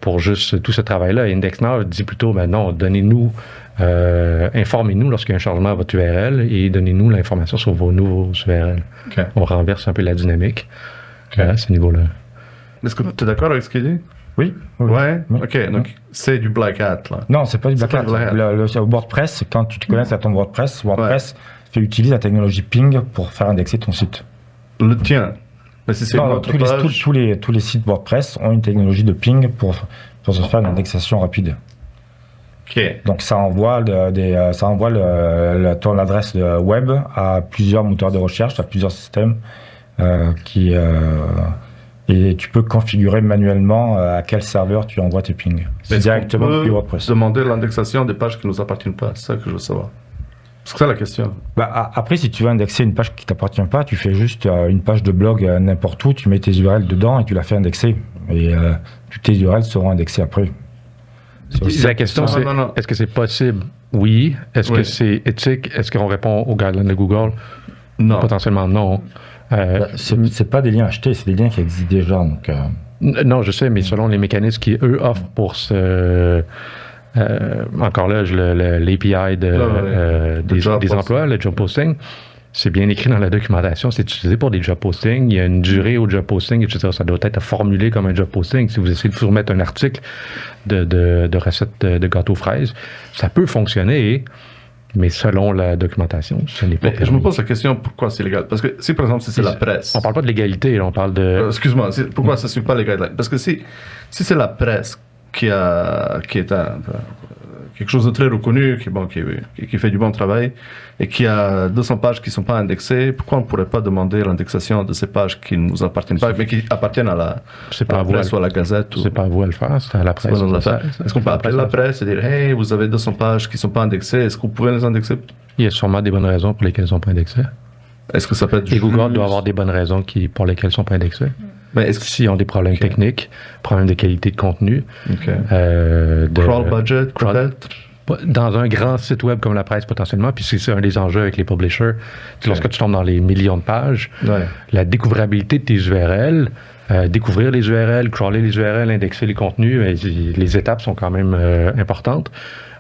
pour juste tout ce travail-là. Et IndexNow dit plutôt, non, donnez-nous, informez-nous lorsqu'il y a un changement à votre URL et donnez-nous l'information sur vos nouveaux URL. Okay. On renverse un peu la dynamique à ce niveau-là. Est-ce que tu es d'accord avec ce qu'il dit? Oui. Ouais? OK, donc c'est du Black Hat, là. Non, c'est pas du Black Hat. Le WordPress, quand tu te connectes à ton WordPress utilise la technologie Ping pour faire indexer ton site. Le tien? Mais si c'est tous les sites WordPress ont une technologie de Ping pour se faire une indexation rapide. OK. Donc ça envoie ton adresse web à plusieurs moteurs de recherche, à plusieurs systèmes et tu peux configurer manuellement à quel serveur tu envoies tes pings. C'est directement depuis WordPress. Demander l'indexation des pages qui ne nous appartiennent pas, c'est ça que je veux savoir. C'est ça la question. Après, si tu veux indexer une page qui ne t'appartient pas, tu fais juste une page de blog n'importe où, tu mets tes URL dedans et tu la fais indexer. Et toutes tes URL seront indexées après. La question, c'est est-ce que c'est possible? Oui. Est-ce que c'est éthique? Est-ce qu'on répond aux guidelines de Google? Non. Potentiellement, non. C'est pas des liens achetés, c'est des liens qui existent déjà. Donc, non, je sais, mais selon les mécanismes qui, eux, offrent pour encore là, l'API des emplois, le job posting, C'est bien écrit dans la documentation, c'est utilisé pour des job postings, il y a une durée au job posting, etc. Ça doit être formulé comme un job posting. Si vous essayez de soumettre un article de recettes de gâteaux fraises, ça peut fonctionner, mais selon la documentation, ce n'est pas Mais je me pose la question, pourquoi c'est légal? Parce que si, par exemple, si c'est la presse... On parle pas de l'égalité, là, on parle de... Excuse-moi, pourquoi ça ne suit pas les guidelines? Parce que si c'est la presse qui est quelque chose de très reconnu, qui fait du bon travail, et qui a 200 pages qui ne sont pas indexées, pourquoi on ne pourrait pas demander l'indexation de ces pages qui ne nous appartiennent pas, mais qui appartiennent à la presse ou à la Gazette? C'est pas à vous à le faire, c'est à la presse. Est-ce qu'on peut appeler la presse et dire « Hey, vous avez 200 pages qui ne sont pas indexées, est-ce que vous pouvez les indexer ?» Il y a sûrement des bonnes raisons pour lesquelles elles ne sont pas indexées. Est-ce que ça peut être Et Google doit avoir des bonnes raisons pour lesquelles elles ne sont pas indexées. Mais S'ils ont des problèmes techniques, problèmes de qualité de contenu, crawl budget, peut-être? Dans un grand site web comme la presse potentiellement, puis c'est un des enjeux avec les publishers. Lorsque tu tombes dans les millions de pages, la découvrabilité de tes URL, découvrir les URL, crawler les URL, indexer les contenus, les étapes sont quand même importantes.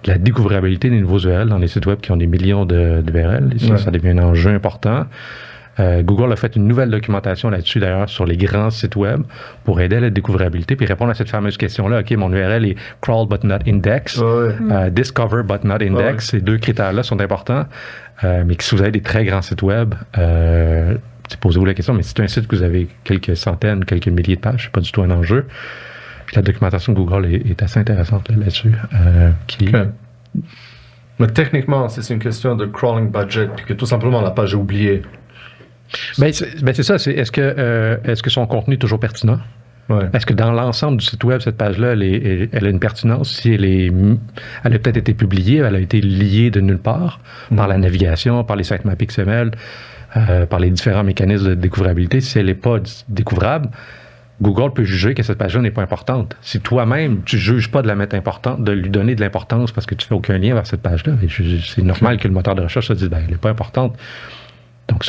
La découvrabilité des nouveaux URL dans les sites web qui ont des millions d'URL, ça devient un enjeu important. Google a fait une nouvelle documentation là-dessus, d'ailleurs, sur les grands sites web pour aider à la découvrabilité puis répondre à cette fameuse question-là. OK, mon URL est crawl but not index, discover but not index. Ces deux critères-là sont importants, mais si vous avez des très grands sites web, posez-vous la question, mais si c'est un site que vous avez quelques centaines, quelques milliers de pages, c'est pas du tout un enjeu. Puis la documentation de Google est assez intéressante là-dessus. Mais techniquement, c'est une question de crawling budget, puis que tout simplement la page est oubliée. C'est ça. Est-ce que son contenu est toujours pertinent? Est-ce que dans l'ensemble du site web, cette page-là, elle a une pertinence? Si elle a peut-être été publiée, elle a été liée de nulle part par la navigation, par les sitemaps XML, par les différents mécanismes de découvrabilité. Si elle n'est pas découvrable, Google peut juger que cette page-là n'est pas importante. Si toi-même, tu ne juges pas de la mettre importante, de lui donner de l'importance parce que tu ne fais aucun lien vers cette page-là, c'est normal que le moteur de recherche se dise elle n'est pas importante. Donc,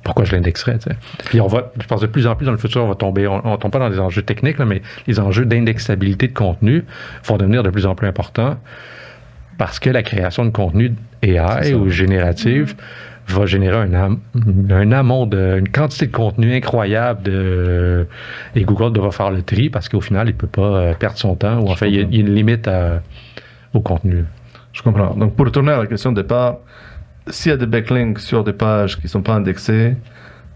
pourquoi je l'indexerais? Puis je pense de plus en plus dans le futur, on tombe pas dans des enjeux techniques, là, mais les enjeux d'indexabilité de contenu vont devenir de plus en plus importants parce que la création de contenu AI ou générative va générer un amont une quantité de contenu incroyable et Google devra faire le tri parce qu'au final, il ne peut pas perdre son temps ou en fait, il y a une limite au contenu. Je comprends. Donc, pour retourner à la question de départ, s'il y a des backlinks sur des pages qui ne sont pas indexées,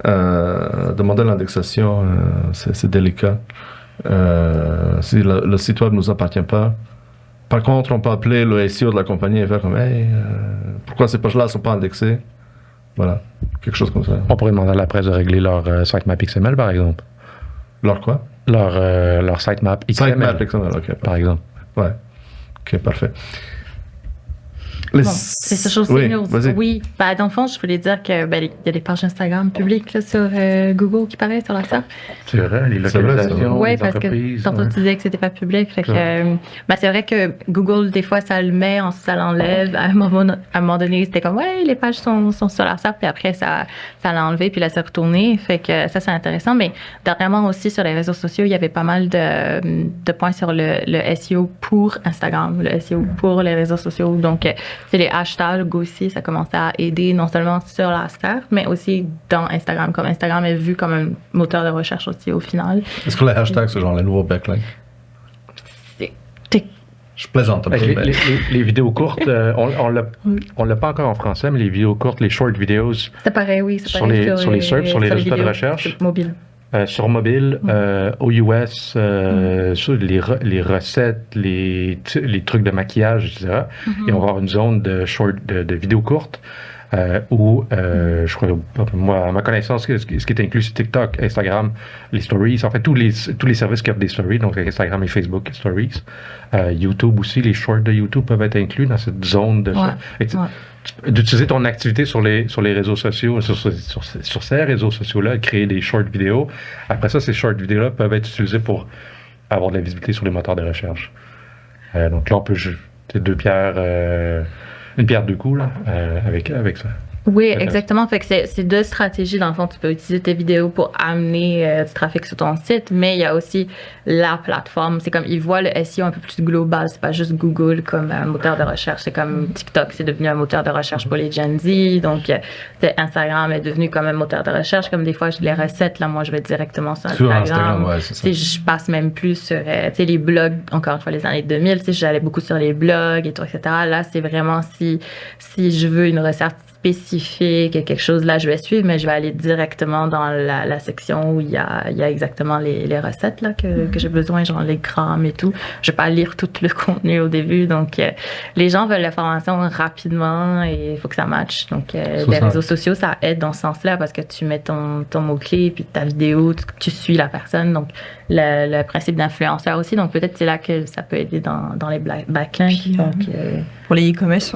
demander l'indexation, c'est délicat. Si le site web ne nous appartient pas. Par contre, on peut appeler le SEO de la compagnie et faire comme hey, pourquoi ces pages-là ne sont pas indexées? Voilà, quelque chose comme ça. On pourrait demander à la presse de régler leur sitemap XML, par exemple. Leur quoi? Leur sitemap XML. Sitemap XML, ok. Par exemple. Ouais. Ok, parfait. C'est ça chose oui. Dans le fond, je voulais dire que il y a des pages Instagram publiques là, sur Google qui paraissent sur la site. C'est vrai, les localisations, oui, parce que tantôt tu disais que c'était pas public. Fait que, c'est vrai que Google, des fois, ça le met, ensuite ça l'enlève. À un moment donné, c'était comme les pages sont sur la site, puis après ça l'a enlevé, puis là c'est retourné. Fait que ça c'est intéressant. Mais dernièrement aussi sur les réseaux sociaux, il y avait pas mal de points sur le SEO pour Instagram, le SEO pour les réseaux sociaux. Donc c'est les hashtags aussi, ça commençait à aider non seulement sur la star, mais aussi dans Instagram, comme Instagram est vu comme un moteur de recherche aussi au final. Est-ce que les hashtags, c'est genre les nouveaux backlinks? Je plaisante un peu. Les vidéos courtes, on l'a pas encore en français, mais les vidéos courtes, les short videos. C'est pareil, oui. Sur les SERPs, sur les résultats de recherche. Mobile. Sur mobile, aux US, sur les recettes, les trucs de maquillage, etc. Et on va avoir une zone de vidéos courtes où, je crois, moi, à ma connaissance, ce qui est inclus, c'est TikTok, Instagram, les stories, en fait, tous les services qui offrent des stories, donc Instagram et Facebook Stories. YouTube aussi, les shorts de YouTube peuvent être inclus dans cette zone de d'utiliser ton activité sur les réseaux sociaux, sur ces réseaux sociaux-là, créer des short vidéos. Après ça, ces short vidéos-là peuvent être utilisés pour avoir de la visibilité sur les moteurs de recherche. Donc là, on peut une pierre deux coups là, avec ça. Oui, exactement. Fait que c'est deux stratégies. Dans le fond, tu peux utiliser tes vidéos pour amener du trafic sur ton site, mais il y a aussi la plateforme. C'est comme, ils voient le SEO un peu plus global. C'est pas juste Google comme un moteur de recherche. C'est comme TikTok, c'est devenu un moteur de recherche pour les Gen Z. Donc, Instagram est devenu comme un moteur de recherche. Comme des fois, les recettes, là, moi, je vais directement sur Instagram. Ouais, c'est ça. Je passe même plus sur les blogs, encore une fois, les années 2000. J'allais beaucoup sur les blogs et tout, etc. Là, c'est vraiment si je veux une recette spécifique, quelque chose, là, je vais suivre, mais je vais aller directement dans la section où il y a exactement les recettes là, que j'ai besoin, genre les grammes et tout. Je vais pas lire tout le contenu au début. Donc, les gens veulent l'information rapidement et il faut que ça matche. Donc, les réseaux sociaux, ça aide dans ce sens-là parce que tu mets ton mot-clé puis ta vidéo, tu suis la personne. Donc, le principe d'influenceur aussi. Donc, peut-être c'est là que ça peut aider dans les backlinks. Puis, pour les e-commerce,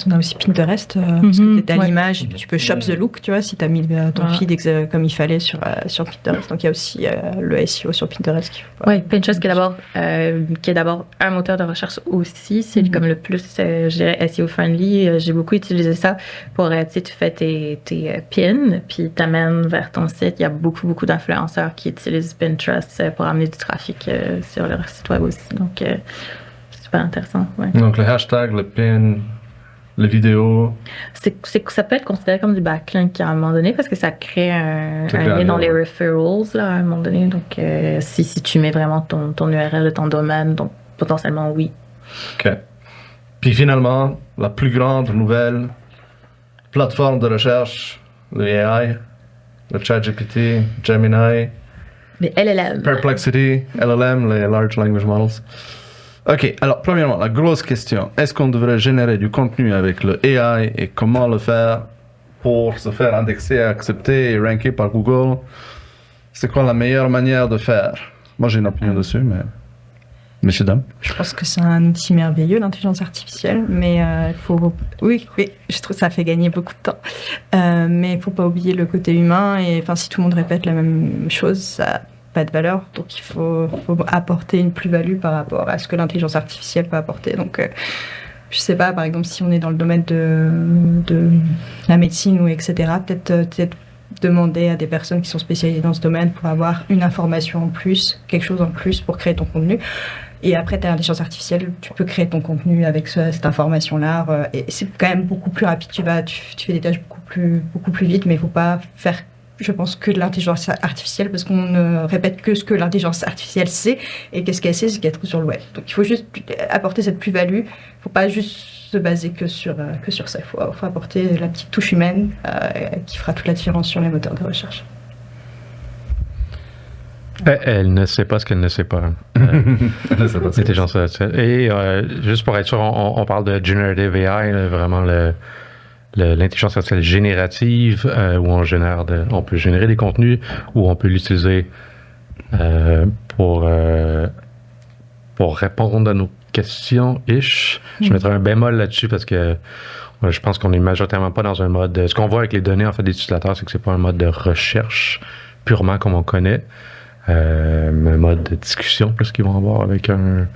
on a aussi Pinterest, parce que tu as l'image et puis tu peux shop the look, tu vois, si tu as mis ton feed comme il fallait sur Pinterest. Donc, il y a aussi le SEO sur Pinterest. Oui, Pinterest qui est d'abord un moteur de recherche aussi. C'est comme le plus, je dirais, SEO friendly. J'ai beaucoup utilisé ça pour, tu fais tes pins, puis t'amènes vers ton site. Il y a beaucoup d'influenceurs qui utilisent Pinterest pour amener du trafic sur leur site web aussi. Donc, super intéressant. Ouais. Donc, le hashtag, le pin, les vidéos. Ça peut être considéré comme du backlink à un moment donné parce que ça crée un lien dans les referrals là, à un moment donné. Donc, si tu mets vraiment ton URL de ton domaine, donc potentiellement oui. OK. Puis finalement, la plus grande nouvelle plateforme de recherche, le AI, le ChatGPT, Gemini, les LLM. Perplexity, LLM, les Large Language Models. OK, alors premièrement, la grosse question, est-ce qu'on devrait générer du contenu avec le AI et comment le faire pour se faire indexer, accepter et ranker par Google? C'est quoi la meilleure manière de faire? Moi, j'ai une opinion dessus, mais... Messieurs, dames. Je pense que c'est un outil merveilleux, l'intelligence artificielle, mais il faut... Oui, je trouve que ça fait gagner beaucoup de temps. Mais il ne faut pas oublier le côté humain, et si tout le monde répète la même chose, ça n'a pas de valeur. Donc il faut apporter une plus-value par rapport à ce que l'intelligence artificielle peut apporter. Donc je ne sais pas, par exemple, si on est dans le domaine de la médecine ou etc., peut-être demander à des personnes qui sont spécialisées dans ce domaine pour avoir une information en plus, quelque chose en plus pour créer ton contenu. Et après, tu as l'intelligence artificielle, tu peux créer ton contenu avec cette information-là. Et c'est quand même beaucoup plus rapide. Tu fais des tâches beaucoup plus vite, mais il ne faut pas faire, je pense, que de l'intelligence artificielle parce qu'on ne répète que ce que l'intelligence artificielle sait. Et qu'est-ce qu'elle sait, c'est qu'elle trouve sur le web. Donc, il faut juste apporter cette plus-value. Il ne faut pas juste se baser que sur ça. Il faut apporter la petite touche humaine qui fera toute la différence sur les moteurs de recherche. Elle ne sait pas ce qu'elle ne sait pas. L'intelligence artificielle. Et juste pour être sûr, on parle de generative AI, vraiment l'intelligence artificielle générative, où on peut générer des contenus, où on peut l'utiliser pour répondre à nos questions-ish. Je mettrai un bémol là-dessus parce que je pense qu'on n'est majoritairement pas dans un mode... Ce qu'on voit avec les données en fait, des utilisateurs, c'est que c'est pas un mode de recherche purement comme on connaît. Un mode de discussion plus qu'ils vont avoir avec le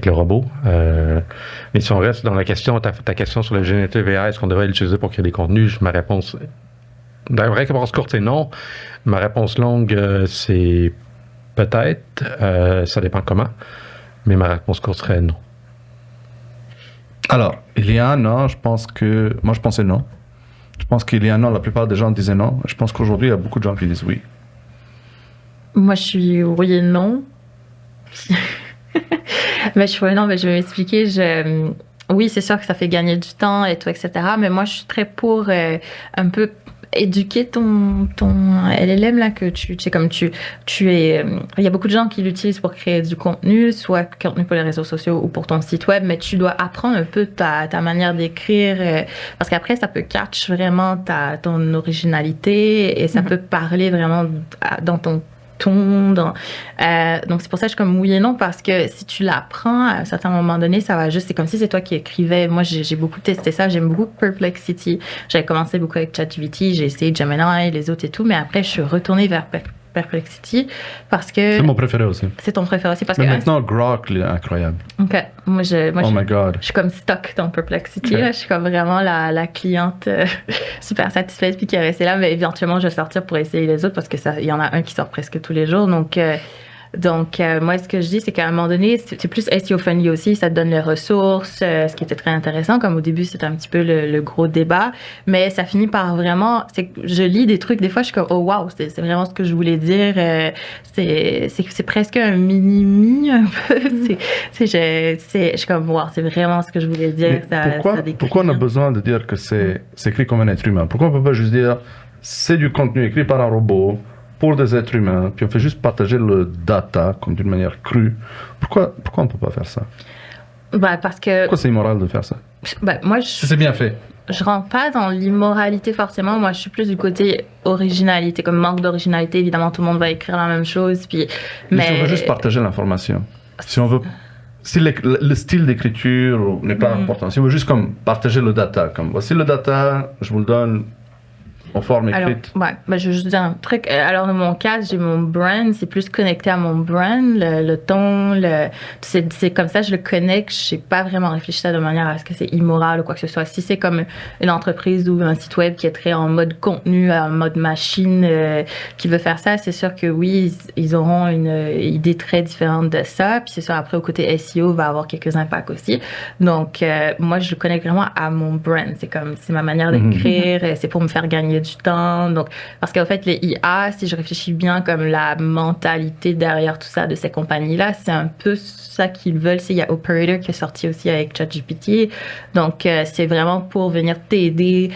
robot. Mais si on reste dans la question, ta question sur le generative AI, est-ce qu'on devrait l'utiliser pour créer des contenus? Ma réponse courte, c'est non. Ma réponse longue, c'est peut-être. Ça dépend comment. Mais ma réponse courte serait non. Alors, il y a un an, moi je pensais non. Je pense qu'il y a un an, la plupart des gens disaient non. Je pense qu'aujourd'hui, il y a beaucoup de gens qui disent oui. Moi, je suis oui et non. Mais je vais m'expliquer. Oui, c'est sûr que ça fait gagner du temps et tout, etc. Mais moi, je suis très pour un peu éduquer ton LLM là, que tu sais, comme tu es. Il y a beaucoup de gens qui l'utilisent pour créer du contenu, soit contenu pour les réseaux sociaux ou pour ton site web, mais tu dois apprendre un peu ta manière d'écrire, parce qu'après, ça peut catch vraiment ton originalité et ça peut parler vraiment dans ton ton. Donc, c'est pour ça que je suis comme oui et non, parce que si tu l'apprends, à un certain moment donné, ça va juste... C'est comme si c'est toi qui écrivais. Moi, j'ai beaucoup testé ça. J'aime beaucoup Perplexity. J'avais commencé beaucoup avec ChatGPT. J'ai essayé Gemini, les autres et tout. Mais après, je suis retournée vers Perplexity parce que C'est mon préféré aussi. c'est ton préféré aussi parce Mais que maintenant, Grok, il est incroyable. OK. Moi, Oh my God. je suis comme stock dans Perplexity. Ok. Là. Je suis comme vraiment la cliente super satisfaite puis qui est restée là. Mais éventuellement, je vais sortir pour essayer les autres parce que il y en a un qui sort presque tous les jours. Donc, moi, ce que je dis, c'est qu'à un moment donné, c'est plus SEO friendly aussi. Ça te donne les ressources, ce qui était très intéressant. Comme au début, c'était un petit peu le gros débat. Mais ça finit par vraiment... Je lis des trucs, des fois, je suis comme, oh wow, c'est vraiment ce que je voulais dire. C'est presque un mini-mi, un peu. Je suis comme, wow, c'est vraiment ce que je voulais dire. Mais pourquoi on a besoin de dire que c'est écrit comme un être humain? Pourquoi on peut pas juste dire c'est du contenu écrit par un robot pour des êtres humains, puis on fait juste partager le data comme d'une manière crue? Pourquoi on peut pas faire ça? Parce que... Pourquoi c'est immoral de faire ça? Moi, Si c'est bien fait. Je rentre pas dans l'immoralité forcément. Moi, je suis plus du côté originalité. Comme manque d'originalité, évidemment, tout le monde va écrire la même chose. Mais si on veut juste partager l'information, si le style d'écriture n'est pas important, si on veut juste comme partager le data, comme voici le data, je vous le donne en forme écrite. Je vais juste dire un truc. Alors, dans mon cas, j'ai mon brand, c'est plus connecté à mon brand, le ton, c'est comme ça, je le connecte. Je n'ai pas vraiment réfléchi ça de manière à ce que c'est immoral ou quoi que ce soit. Si c'est comme une entreprise ou un site web qui est très en mode contenu, en mode machine, qui veut faire ça, c'est sûr que oui, ils auront une idée très différente de ça. Puis c'est sûr, après, au côté SEO, va avoir quelques impacts aussi. Donc, moi, je le connecte vraiment à mon brand. C'est ma manière d'écrire, c'est pour me faire gagner du temps. Donc, parce qu'en fait, les IA, si je réfléchis bien comme la mentalité derrière tout ça de ces compagnies-là, c'est un peu ça qu'ils veulent. Il y a Operator qui est sorti aussi avec ChatGPT. Donc, c'est vraiment pour venir t'aider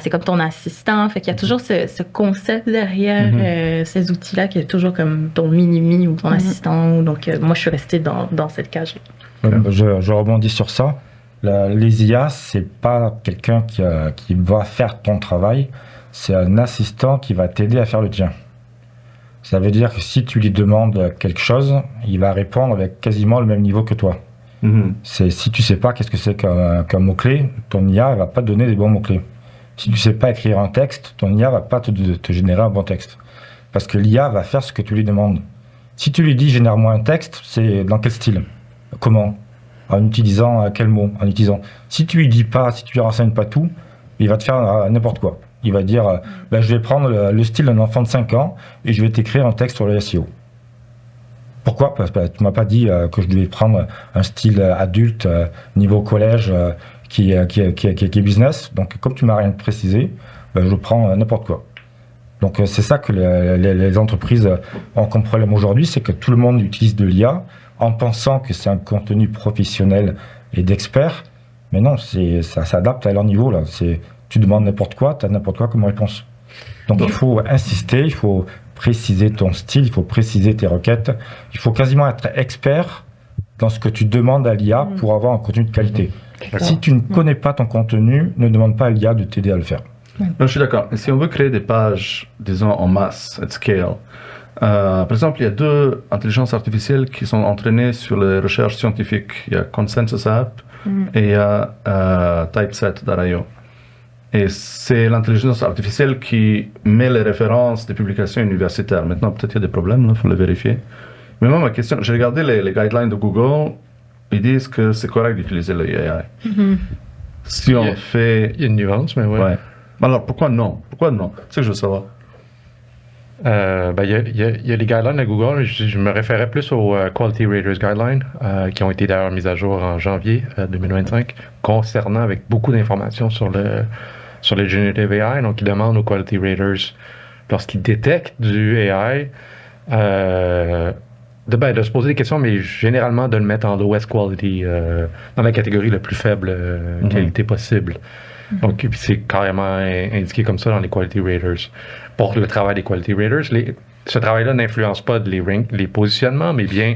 c'est comme ton assistant. Fait qu'il y a toujours ce concept derrière ces outils-là qui est toujours comme ton mini-mi ou ton assistant. Donc, moi, je suis restée dans cette cage. Je rebondis sur ça. Les IA, c'est pas quelqu'un qui va faire ton travail. C'est un assistant qui va t'aider à faire le tien. Ça veut dire que si tu lui demandes quelque chose, il va répondre avec quasiment le même niveau que toi. Si tu sais pas qu'est-ce que c'est qu'un mot-clé, ton IA ne va pas te donner des bons mots-clés. Si tu sais pas écrire un texte, ton IA va pas te générer un bon texte. Parce que l'IA va faire ce que tu lui demandes. Si tu lui dis génère-moi un texte, c'est dans quel style? Comment? En utilisant quel mot? En utilisant. Si tu lui dis pas, si tu lui renseignes pas tout, il va te faire n'importe quoi. Il va dire, je vais prendre le style d'un enfant de 5 ans et je vais t'écrire un texte sur le SEO. Pourquoi? Parce que tu m'as pas dit que je devais prendre un style adulte, niveau collège, qui est business. Donc, comme tu m'as rien précisé, je prends n'importe quoi. Donc, c'est ça que les entreprises ont comme problème aujourd'hui, c'est que tout le monde utilise de l'IA en pensant que c'est un contenu professionnel et d'expert. Mais non, ça s'adapte à leur niveau, là. Tu demandes n'importe quoi, tu as n'importe quoi comme réponse. Donc il faut insister, il faut préciser ton style, il faut préciser tes requêtes. Il faut quasiment être expert dans ce que tu demandes à l'IA pour avoir un contenu de qualité. Si tu ne connais pas ton contenu, ne demande pas à l'IA de t'aider à le faire. Non, je suis d'accord. Et si on veut créer des pages, disons, en masse, at scale, par exemple, il y a 2 intelligences artificielles qui sont entraînées sur les recherches scientifiques. Il y a Consensus App et il y a Typeset.io. Et c'est l'intelligence artificielle qui met les références des publications universitaires. Maintenant, peut-être qu'il y a des problèmes, il faut les vérifier. Mais moi, ma question, j'ai regardé les guidelines de Google, ils disent que c'est correct d'utiliser le AI. Si on fait... Il y a une nuance, mais ouais. Alors, pourquoi non? C'est ce que je veux savoir. Il y a les guidelines de Google. Je me référais plus aux Quality Raters Guidelines, qui ont été d'ailleurs mises à jour en janvier 2025, concernant avec beaucoup d'informations sur les Generative AI. Donc, ils demandent aux Quality Raters, lorsqu'ils détectent du AI, de se poser des questions, mais généralement de le mettre en lowest quality, dans la catégorie la plus faible qualité possible. Donc, c'est carrément indiqué comme ça dans les Quality Raters. Pour le travail des Quality Raters, ce travail-là n'influence pas les positionnements, mais bien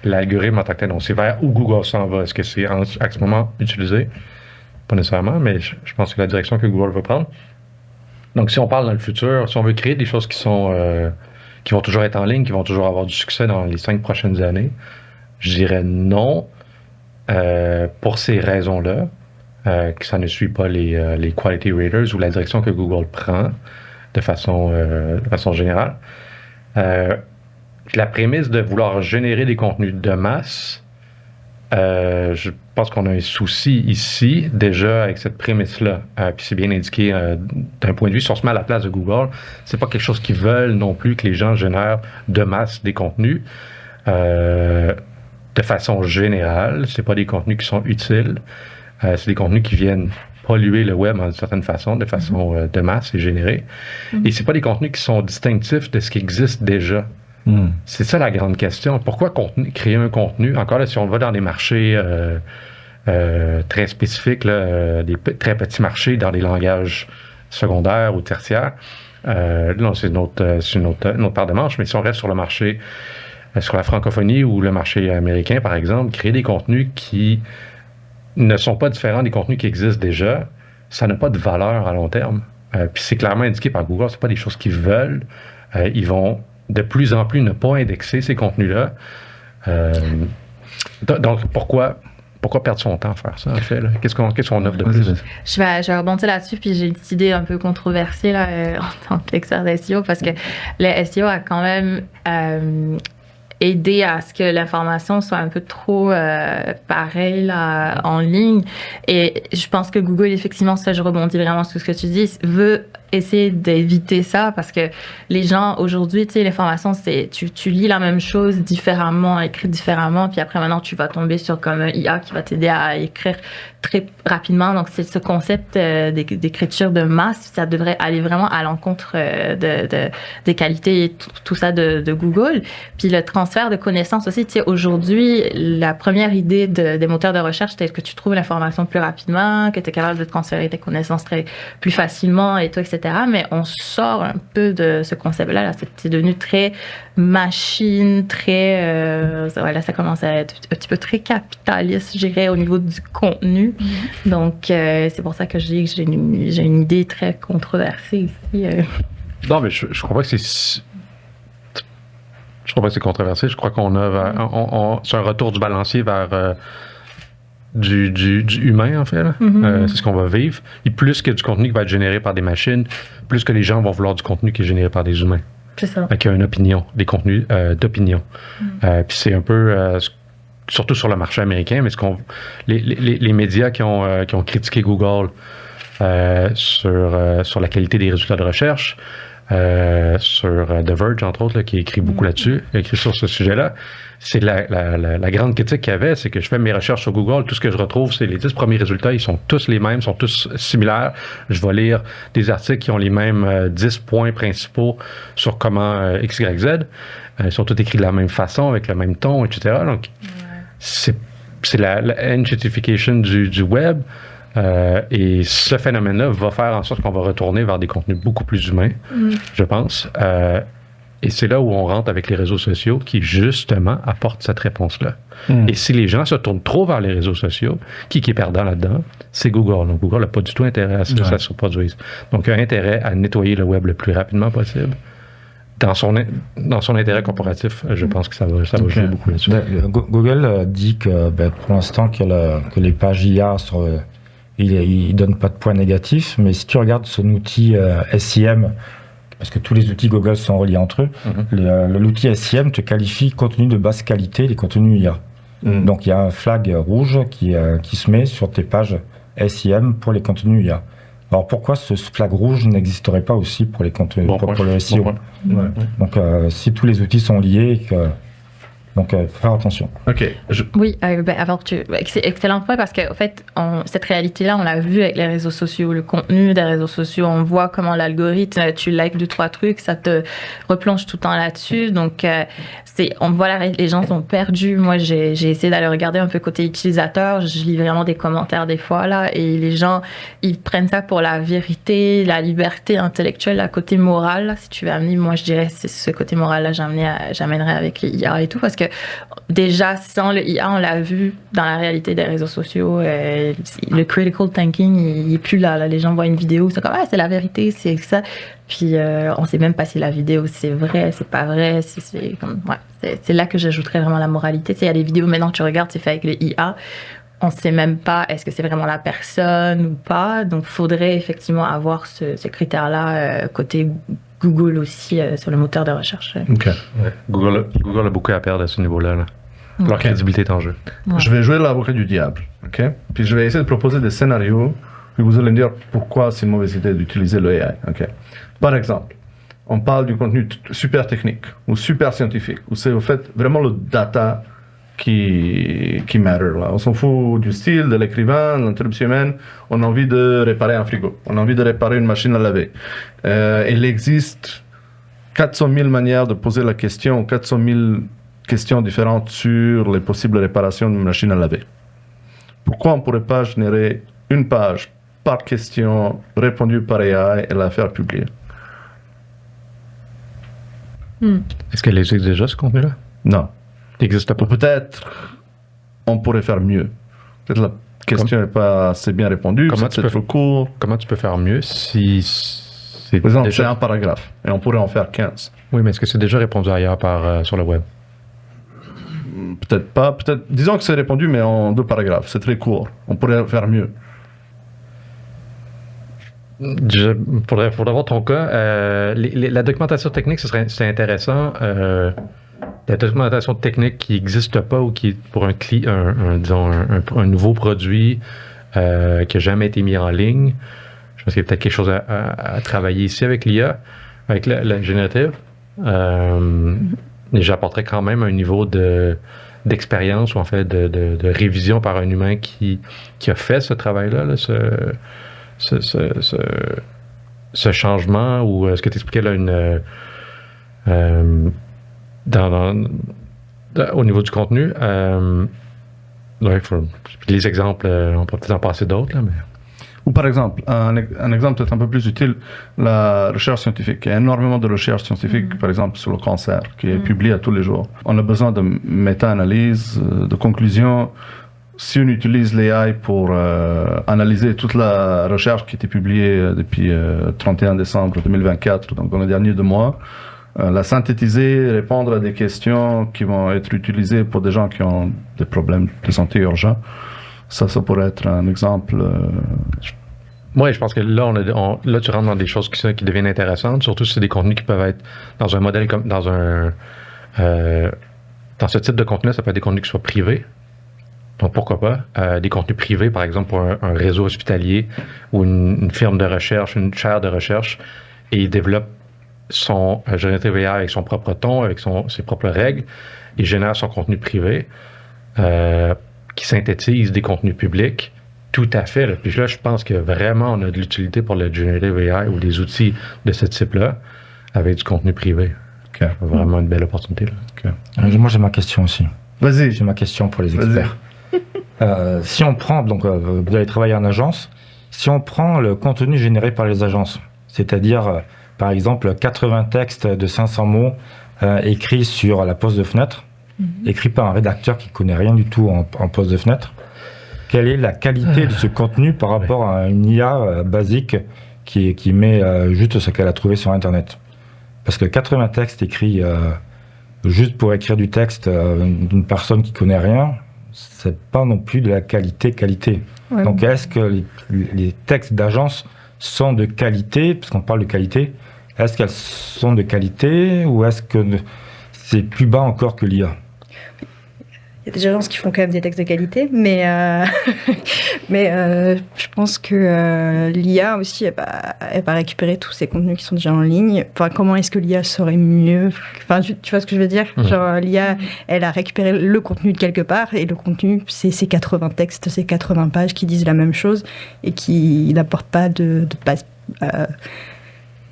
l'algorithme en tant que tel. Donc, c'est vers où Google s'en va. Est-ce que c'est en ce moment utilisé? Pas nécessairement, mais je pense que c'est la direction que Google veut prendre. Donc, si on parle dans le futur, si on veut créer des choses qui vont toujours être en ligne, qui vont toujours avoir du succès dans les 5 prochaines années, je dirais non, pour ces raisons-là, que ça ne suit pas les Quality Raters ou la direction que Google prend de façon générale. La prémisse de vouloir générer des contenus de masse, je pense qu'on a un souci ici, déjà, avec cette prémisse-là. Puis c'est bien indiqué d'un point de vue, si on se met à la place de Google, c'est pas quelque chose qu'ils veulent non plus que les gens génèrent de masse des contenus. De façon générale, c'est pas des contenus qui sont utiles. C'est des contenus qui viennent polluer le web d'une certaine façon, de façon de masse et générée. Et c'est pas des contenus qui sont distinctifs de ce qui existe déjà. C'est ça la grande question. Pourquoi créer un contenu? Encore là, si on va dans des marchés très spécifiques, là, très petits marchés dans des langages secondaires ou tertiaires, là, c'est une autre paire de manches, mais si on reste sur le marché, sur la francophonie ou le marché américain, par exemple, créer des contenus qui ne sont pas différents des contenus qui existent déjà, ça n'a pas de valeur à long terme. Puis c'est clairement indiqué par Google, c'est pas des choses qu'ils veulent. Ils vont de plus en plus ne pas indexer ces contenus-là. Donc, pourquoi perdre son temps à faire ça, en fait? Qu'est-ce qu'on offre de plus? Je vais rebondir là-dessus, puis j'ai une idée un peu controversée là, en tant qu'expert SEO, parce que le SEO a quand même aider à ce que l'information soit un peu trop pareille là, en ligne. Et je pense que Google, effectivement, ça, je rebondis vraiment sur ce que tu dis, veut essayer d'éviter ça parce que les gens, aujourd'hui, tu sais, l'information, c'est tu lis la même chose différemment, écrite différemment, puis après, maintenant, tu vas tomber sur comme un IA qui va t'aider à écrire très rapidement. Donc, c'est ce concept d'écriture de masse, ça devrait aller vraiment à l'encontre des qualités et tout ça de Google. Puis le transfert de connaissances aussi, tu sais, aujourd'hui, la première idée des moteurs de recherche, c'est que tu trouves l'information plus rapidement, que tu es capable de transférer tes connaissances plus facilement et tout, etc. Mais on sort un peu de ce concept-là. Là, c'est devenu très machine, très... là, ça commence à être un petit peu très capitaliste, je dirais, au niveau du contenu. Donc, c'est pour ça que je dis que j'ai une idée très controversée ici. Non, mais je crois pas que c'est... Je crois pas que c'est controversé. Je crois qu'on a... c'est un retour du balancier vers... Du humain, en fait. Là. C'est ce qu'on va vivre. Et plus que du contenu qui va être généré par des machines, plus que les gens vont vouloir du contenu qui est généré par des humains. C'est ça. Qui a une opinion, des contenus d'opinion. Puis c'est un peu... surtout sur le marché américain, mais les médias qui ont critiqué Google sur la qualité des résultats de recherche, sur The Verge, entre autres, là, qui écrit beaucoup là-dessus, écrit sur ce sujet-là. C'est la grande critique qu'il y avait, c'est que je fais mes recherches sur Google, tout ce que je retrouve, c'est les 10 premiers résultats, ils sont tous les mêmes, sont tous similaires. Je vais lire des articles qui ont les mêmes 10 points principaux sur comment X, Y, Z. Ils sont tous écrits de la même façon, avec le même ton, etc. Donc, c'est la gentrification du web. Et ce phénomène-là va faire en sorte qu'on va retourner vers des contenus beaucoup plus humains, je pense. Et c'est là où on rentre avec les réseaux sociaux qui, justement, apportent cette réponse-là. Et si les gens se tournent trop vers les réseaux sociaux, qui est perdant là-dedans? C'est Google. Donc, Google n'a pas du tout intérêt à ce que ça se reproduise. Donc, il a intérêt à nettoyer le web le plus rapidement possible. Dans son intérêt corporatif, je pense que ça va jouer beaucoup là-dessus. Google dit que pour l'instant que les pages IA il donne pas de points négatifs, mais si tu regardes son outil SIM, parce que tous les outils Google sont reliés entre eux, l'outil SIM te qualifie contenu de basse qualité, les contenus IA. Donc il y a un flag rouge qui se met sur tes pages SIM pour les contenus IA. Alors pourquoi ce flag rouge n'existerait pas aussi pour les contenus, pour le SEO? Donc si tous les outils sont liés, donc faut faire attention. OK. Oui, c'est excellent point parce qu'en fait, cette réalité-là, on l'a vu avec les réseaux sociaux, le contenu des réseaux sociaux, on voit comment l'algorithme, tu likes 2-3 trucs, ça te replonge tout le temps là-dessus. Donc, on voit les gens sont perdus. Moi, j'ai essayé d'aller regarder un peu côté utilisateur. Je lis vraiment des commentaires des fois, là, et les gens, ils prennent ça pour la vérité, la liberté intellectuelle, la côté moral. Là, si tu veux amener, moi, je dirais, c'est ce côté moral-là, j'amènerais avec les IA et tout, parce que déjà, sans le IA, on l'a vu dans la réalité des réseaux sociaux, le critical thinking, il n'est plus là. Les gens voient une vidéo, c'est comme, c'est la vérité, c'est ça. Puis, on ne sait même pas si la vidéo, c'est vrai, c'est pas vrai. C'est là que j'ajouterais vraiment la moralité. Tu sais, il y a des vidéos maintenant que tu regardes, c'est fait avec le IA. On ne sait même pas est-ce que c'est vraiment la personne ou pas. Donc, il faudrait effectivement avoir ce critère-là côté Google aussi sur le moteur de recherche. Ok. Ouais. Google a beaucoup à perdre à ce niveau-là. Là. Leur Ok. crédibilité est en jeu. Ouais. Je vais jouer l'avocat du diable, ok? Puis je vais essayer de proposer des scénarios, puis vous allez me dire pourquoi c'est une mauvaise idée d'utiliser le AI, ok? Par exemple, on parle du contenu super technique ou super scientifique, où c'est au fait vraiment le data qui matter, là. On s'en fout du style, de l'écrivain, de l'interruption humaine. On a envie de réparer un frigo. On a envie de réparer une machine à laver. Il existe 400 000 manières de poser la question, 400 000 questions différentes sur les possibles réparations d'une machine à laver. Pourquoi on ne pourrait pas générer une page par question répondue par AI et la faire publier? Est-ce qu'elle existe déjà, ce contenu-là? Non. Il n'existe Ou pas. peut-être on pourrait faire mieux. Peut-être la question n'est pas assez bien répondue, Comment peut-être tu c'est peux- trop court. Comment tu peux faire mieux si c'est Par exemple, c'est déjà... un paragraphe et on pourrait en faire 15. Oui, mais est-ce que c'est déjà répondu ailleurs sur le web? Peut-être pas. Peut-être. Disons que c'est répondu, mais en 2 paragraphes. C'est très court. On pourrait faire mieux. Faudrait voir ton cas. La documentation technique, c'est intéressant. La documentation technique qui n'existe pas ou qui est pour un nouveau produit qui n'a jamais été mis en ligne. Je pense qu'il y a peut-être quelque chose à travailler ici avec l'IA, avec la générative. Mais j'apporterais quand même un niveau d'expérience ou en fait de révision par un humain qui a fait ce travail-là, là, ce changement ou ce que tu expliquais là, au niveau du contenu. Les exemples, on peut peut-être en passer d'autres, là, mais. Ou par exemple, un exemple peut-être un peu plus utile, la recherche scientifique. Il y a énormément de recherches scientifiques, par exemple sur le cancer, qui est publiée à tous les jours. On a besoin de méta-analyse, de conclusions. Si on utilise l'AI pour analyser toute la recherche qui était publiée depuis 31 décembre 2024, donc dans les derniers 2 mois, la synthétiser, répondre à des questions qui vont être utilisées pour des gens qui ont des problèmes de santé urgents, ça pourrait être un exemple. Oui, je pense que là, là, tu rentres dans des choses qui deviennent intéressantes, surtout si c'est des contenus qui peuvent être dans un modèle comme dans ce type de contenu, ça peut être des contenus qui soient privés. Donc, pourquoi pas? Des contenus privés, par exemple, pour un réseau hospitalier ou une firme de recherche, une chaire de recherche, et il développe son générative AI avec son propre ton, avec ses propres règles, il génère son contenu privé qui synthétise des contenus publics. Tout à fait. Là. Puis là, je pense que vraiment, on a de l'utilité pour le Generative AI ou des outils de ce type-là avec du contenu privé. Okay. Vraiment une belle opportunité. Là. Okay. Moi, j'ai ma question aussi. Vas-y. J'ai ma question pour les experts. Si on prend, donc vous allez travailler en agence, si on prend le contenu généré par les agences, c'est-à-dire par exemple 80 textes de 500 mots écrits sur la pose de fenêtre, écrits par un rédacteur qui ne connaît rien du tout en pose de fenêtre, quelle est la qualité de ce contenu par rapport à une IA basique qui met juste ce qu'elle a trouvé sur Internet? Parce que 80 textes écrits juste pour écrire du texte d'une personne qui ne connaît rien, c'est pas non plus de la qualité. Ouais. Donc est-ce que les textes d'agence sont de qualité, parce qu'on parle de qualité, est-ce qu'elles sont de qualité ou est-ce que c'est plus bas encore que l'IA? Il y a des agences qui font quand même des textes de qualité, mais je pense que l'IA aussi, elle va récupérer tous ces contenus qui sont déjà en ligne. Enfin, comment est-ce que l'IA saurait mieux? Enfin, tu vois ce que je veux dire? Genre, l'IA, elle a récupéré le contenu de quelque part, et le contenu, c'est ces 80 textes, ces 80 pages qui disent la même chose et qui n'apportent pas de base.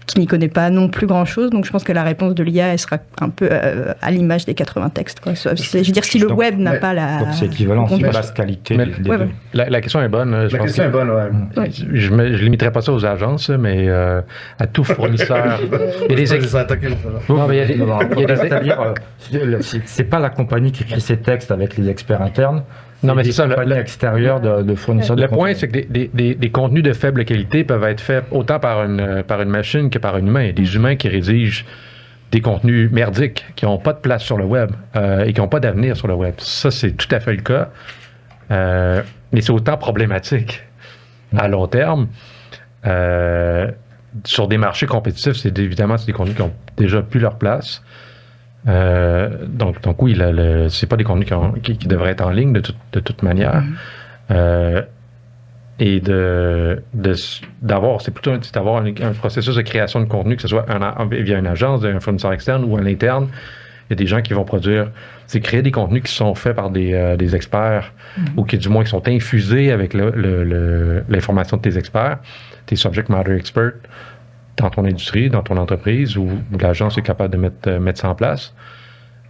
Qui n'y connaît pas non plus grand-chose. Donc, je pense que la réponse de l'IA, elle sera un peu à l'image des 80 textes. Quoi. Je veux dire, si le web n'a pas la... Donc, c'est équivalent, c'est basse qualité des deux. La question est bonne. La question est bonne, ouais. Je ne limiterai pas ça aux agences, mais à tout fournisseur. Il y a des C'est-à-dire, c'est pas la compagnie qui écrit ses textes avec les experts internes. Non, mais c'est ça. L'extérieur de fournisseurs. Le point, c'est que des contenus de faible qualité peuvent être faits autant par une machine que par un humain. Il y a des humains qui rédigent des contenus merdiques, qui n'ont pas de place sur le web et qui n'ont pas d'avenir sur le web. Ça, c'est tout à fait le cas. Mais c'est autant problématique à long terme. sur des marchés compétitifs, c'est des contenus qui ont déjà plus leur place. Donc oui, c'est pas des contenus qui devraient être en ligne de toute manière. Et d'avoir un processus de création de contenu, que ce soit via une agence, un fournisseur externe ou à l'interne. Il y a des gens qui vont c'est créer des contenus qui sont faits par des experts ou qui du moins qui sont infusés avec l'information de tes experts, tes subject matter experts dans ton industrie, dans ton entreprise où l'agence est capable de mettre ça en place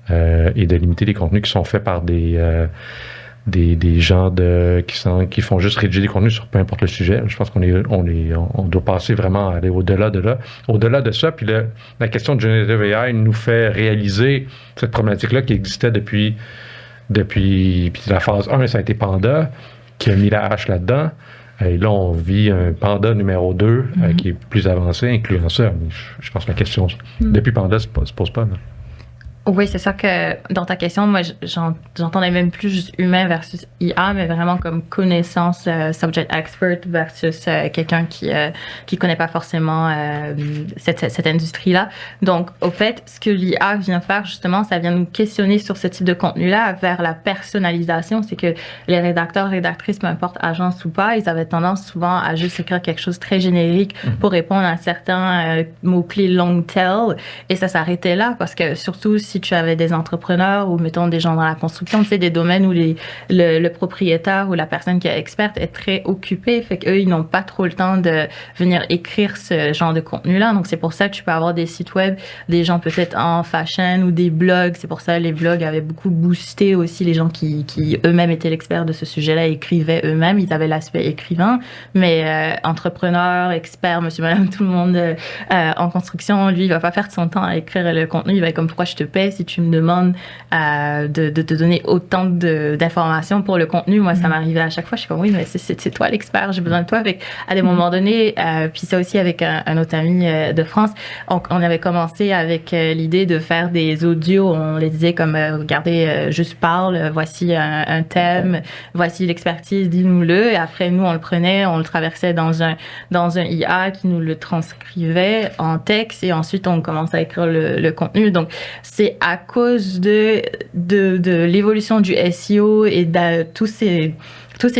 et de limiter les contenus qui sont faits par des gens qui font juste rédiger des contenus sur peu importe le sujet. Je pense on doit passer vraiment à aller au-delà de ça. Puis la question de Generative AI nous fait réaliser cette problématique-là qui existait depuis puis la phase 1, ça a été Panda, qui a mis la hache là-dedans. Et là, on vit un Panda numéro 2 qui est plus avancé, incluant ça. Je pense que la question, depuis Panda, se pose pas. Là. Oui, c'est ça que dans ta question, moi, j'entendais même plus juste humain versus IA, mais vraiment comme connaissance subject expert versus quelqu'un qui connaît pas forcément cette industrie-là. Donc, au fait, ce que l'IA vient faire, justement, ça vient nous questionner sur ce type de contenu-là vers la personnalisation. C'est que les rédacteurs, rédactrices, peu importe agence ou pas, ils avaient tendance souvent à juste écrire quelque chose de très générique pour répondre à certains mots-clés long tail. Et ça s'arrêtait là parce que surtout si tu avais des entrepreneurs ou mettons des gens dans la construction, tu sais, des domaines où le propriétaire ou la personne qui est experte est très occupée, fait qu'eux, ils n'ont pas trop le temps de venir écrire ce genre de contenu-là. Donc, c'est pour ça que tu peux avoir des sites web, des gens peut-être en fashion ou des blogs. C'est pour ça que les blogs avaient beaucoup boosté aussi les gens qui eux-mêmes étaient l'expert de ce sujet-là, écrivaient eux-mêmes. Ils avaient l'aspect écrivain, mais entrepreneur, expert, monsieur, madame, tout le monde en construction, lui, il va pas faire de son temps à écrire le contenu. Il va être comme, pourquoi je te paie si tu me demandes de te donner autant d'informations pour le contenu. Moi, ça m'arrivait à chaque fois. Je suis comme, oui, mais c'est toi l'expert, j'ai besoin de toi. Avec, à des moments donnés, puis ça aussi avec un autre ami de France, on avait commencé avec l'idée de faire des audios. On les disait comme, regardez, juste parle, voici un thème, voici l'expertise, dis-nous-le. Et après, nous, on le prenait, on le traversait dans un IA qui nous le transcrivait en texte et ensuite, on commençait à écrire le contenu. Donc, c'est à cause de l'évolution du SEO et de tous ces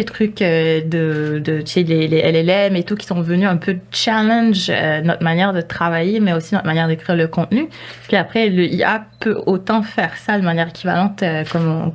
trucs tu sais, les LLM et tout qui sont venus un peu challenge notre manière de travailler, mais aussi notre manière d'écrire le contenu. Puis après, le IA peut autant faire ça de manière équivalente,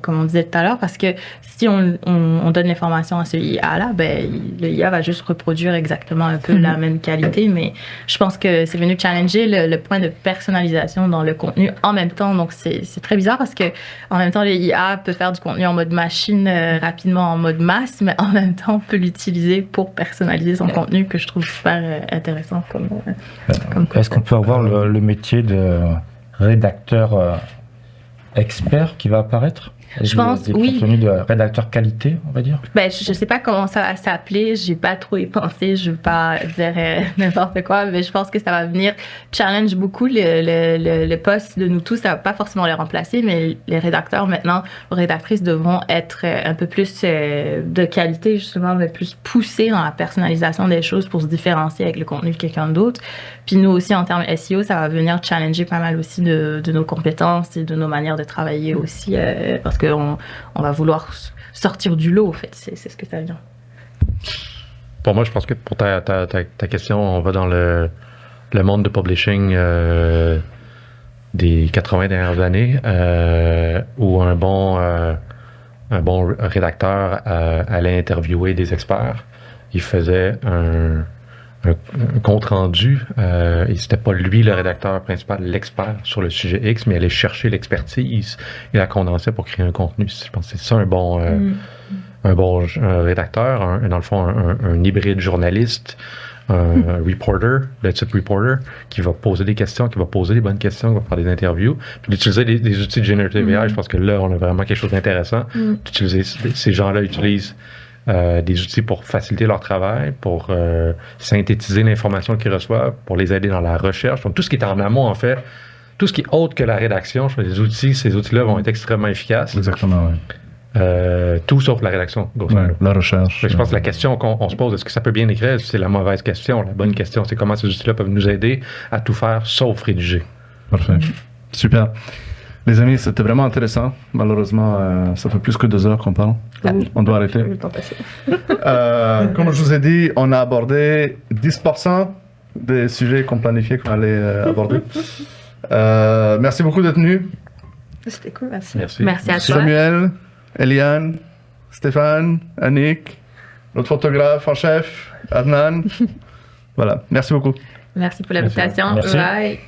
comme on disait tout à l'heure, parce que si on donne l'information à ce IA-là, ben, le IA va juste reproduire exactement un peu la même qualité, mais je pense que c'est venu challenger le point de personnalisation dans le contenu en même temps. Donc, c'est très bizarre parce que en même temps, le IA peut faire du contenu en mode machine rapidement, en mode masse, mais en même temps, on peut l'utiliser pour personnaliser son contenu, que je trouve super intéressant comme Est-ce qu'on peut avoir le métier de rédacteur expert qui va apparaître? Je pense, oui. Contenu de rédacteur qualité, on va dire. Ben, je sais pas comment ça va s'appeler. J'ai pas trop y pensé. Je veux pas dire n'importe quoi, mais je pense que ça va venir challenge beaucoup le poste de nous tous. Ça va pas forcément les remplacer, mais les rédacteurs maintenant, ou rédactrices devront être un peu plus de qualité, justement, mais plus poussés dans la personnalisation des choses pour se différencier avec le contenu de quelqu'un d'autre. Puis nous aussi, en termes SEO, ça va venir challenger pas mal aussi de nos compétences et de nos manières de travailler aussi, parce qu'on va vouloir sortir du lot, en fait. C'est ce que ça vient. Pour moi, je pense que pour ta question, on va dans le monde de publishing des 80 dernières années, où un bon rédacteur allait interviewer des experts. Il faisait un compte-rendu, et c'était pas lui le rédacteur principal, l'expert sur le sujet X, mais il allait chercher l'expertise et la condensait pour créer un contenu. Je pense que c'est ça un bon rédacteur, dans le fond un hybride journaliste, un reporter, le type reporter, qui va poser des questions, qui va poser des bonnes questions, qui va faire des interviews, puis d'utiliser des outils de Generative AI. Je pense que là, on a vraiment quelque chose d'intéressant. Ces gens-là utilisent des outils pour faciliter leur travail, pour synthétiser l'information qu'ils reçoivent, pour les aider dans la recherche. Donc, tout ce qui est en amont, en fait, tout ce qui est autre que la rédaction, je pense que ces outils-là vont être extrêmement efficaces. Exactement, oui. Tout sauf la rédaction, grosso Ouais, modo. la recherche. Fait que je pense que la question qu'on se pose, est-ce que ça peut bien écrire, c'est la mauvaise question. La bonne question, c'est comment ces outils-là peuvent nous aider à tout faire sauf rédiger. Parfait. Super. Les amis, c'était vraiment intéressant. Malheureusement, ça fait plus que 2 heures qu'on parle. On doit arrêter. Le temps passé. Comme je vous ai dit, on a abordé 10% des sujets qu'on planifiait qu'on allait aborder. Merci beaucoup d'être venus. C'était cool, merci. Merci. Merci à toi. Samuel, Eliane, Stéphane, Annick, notre photographe en chef, Adnan. Voilà, merci beaucoup. Merci pour l'invitation. Merci. Bye.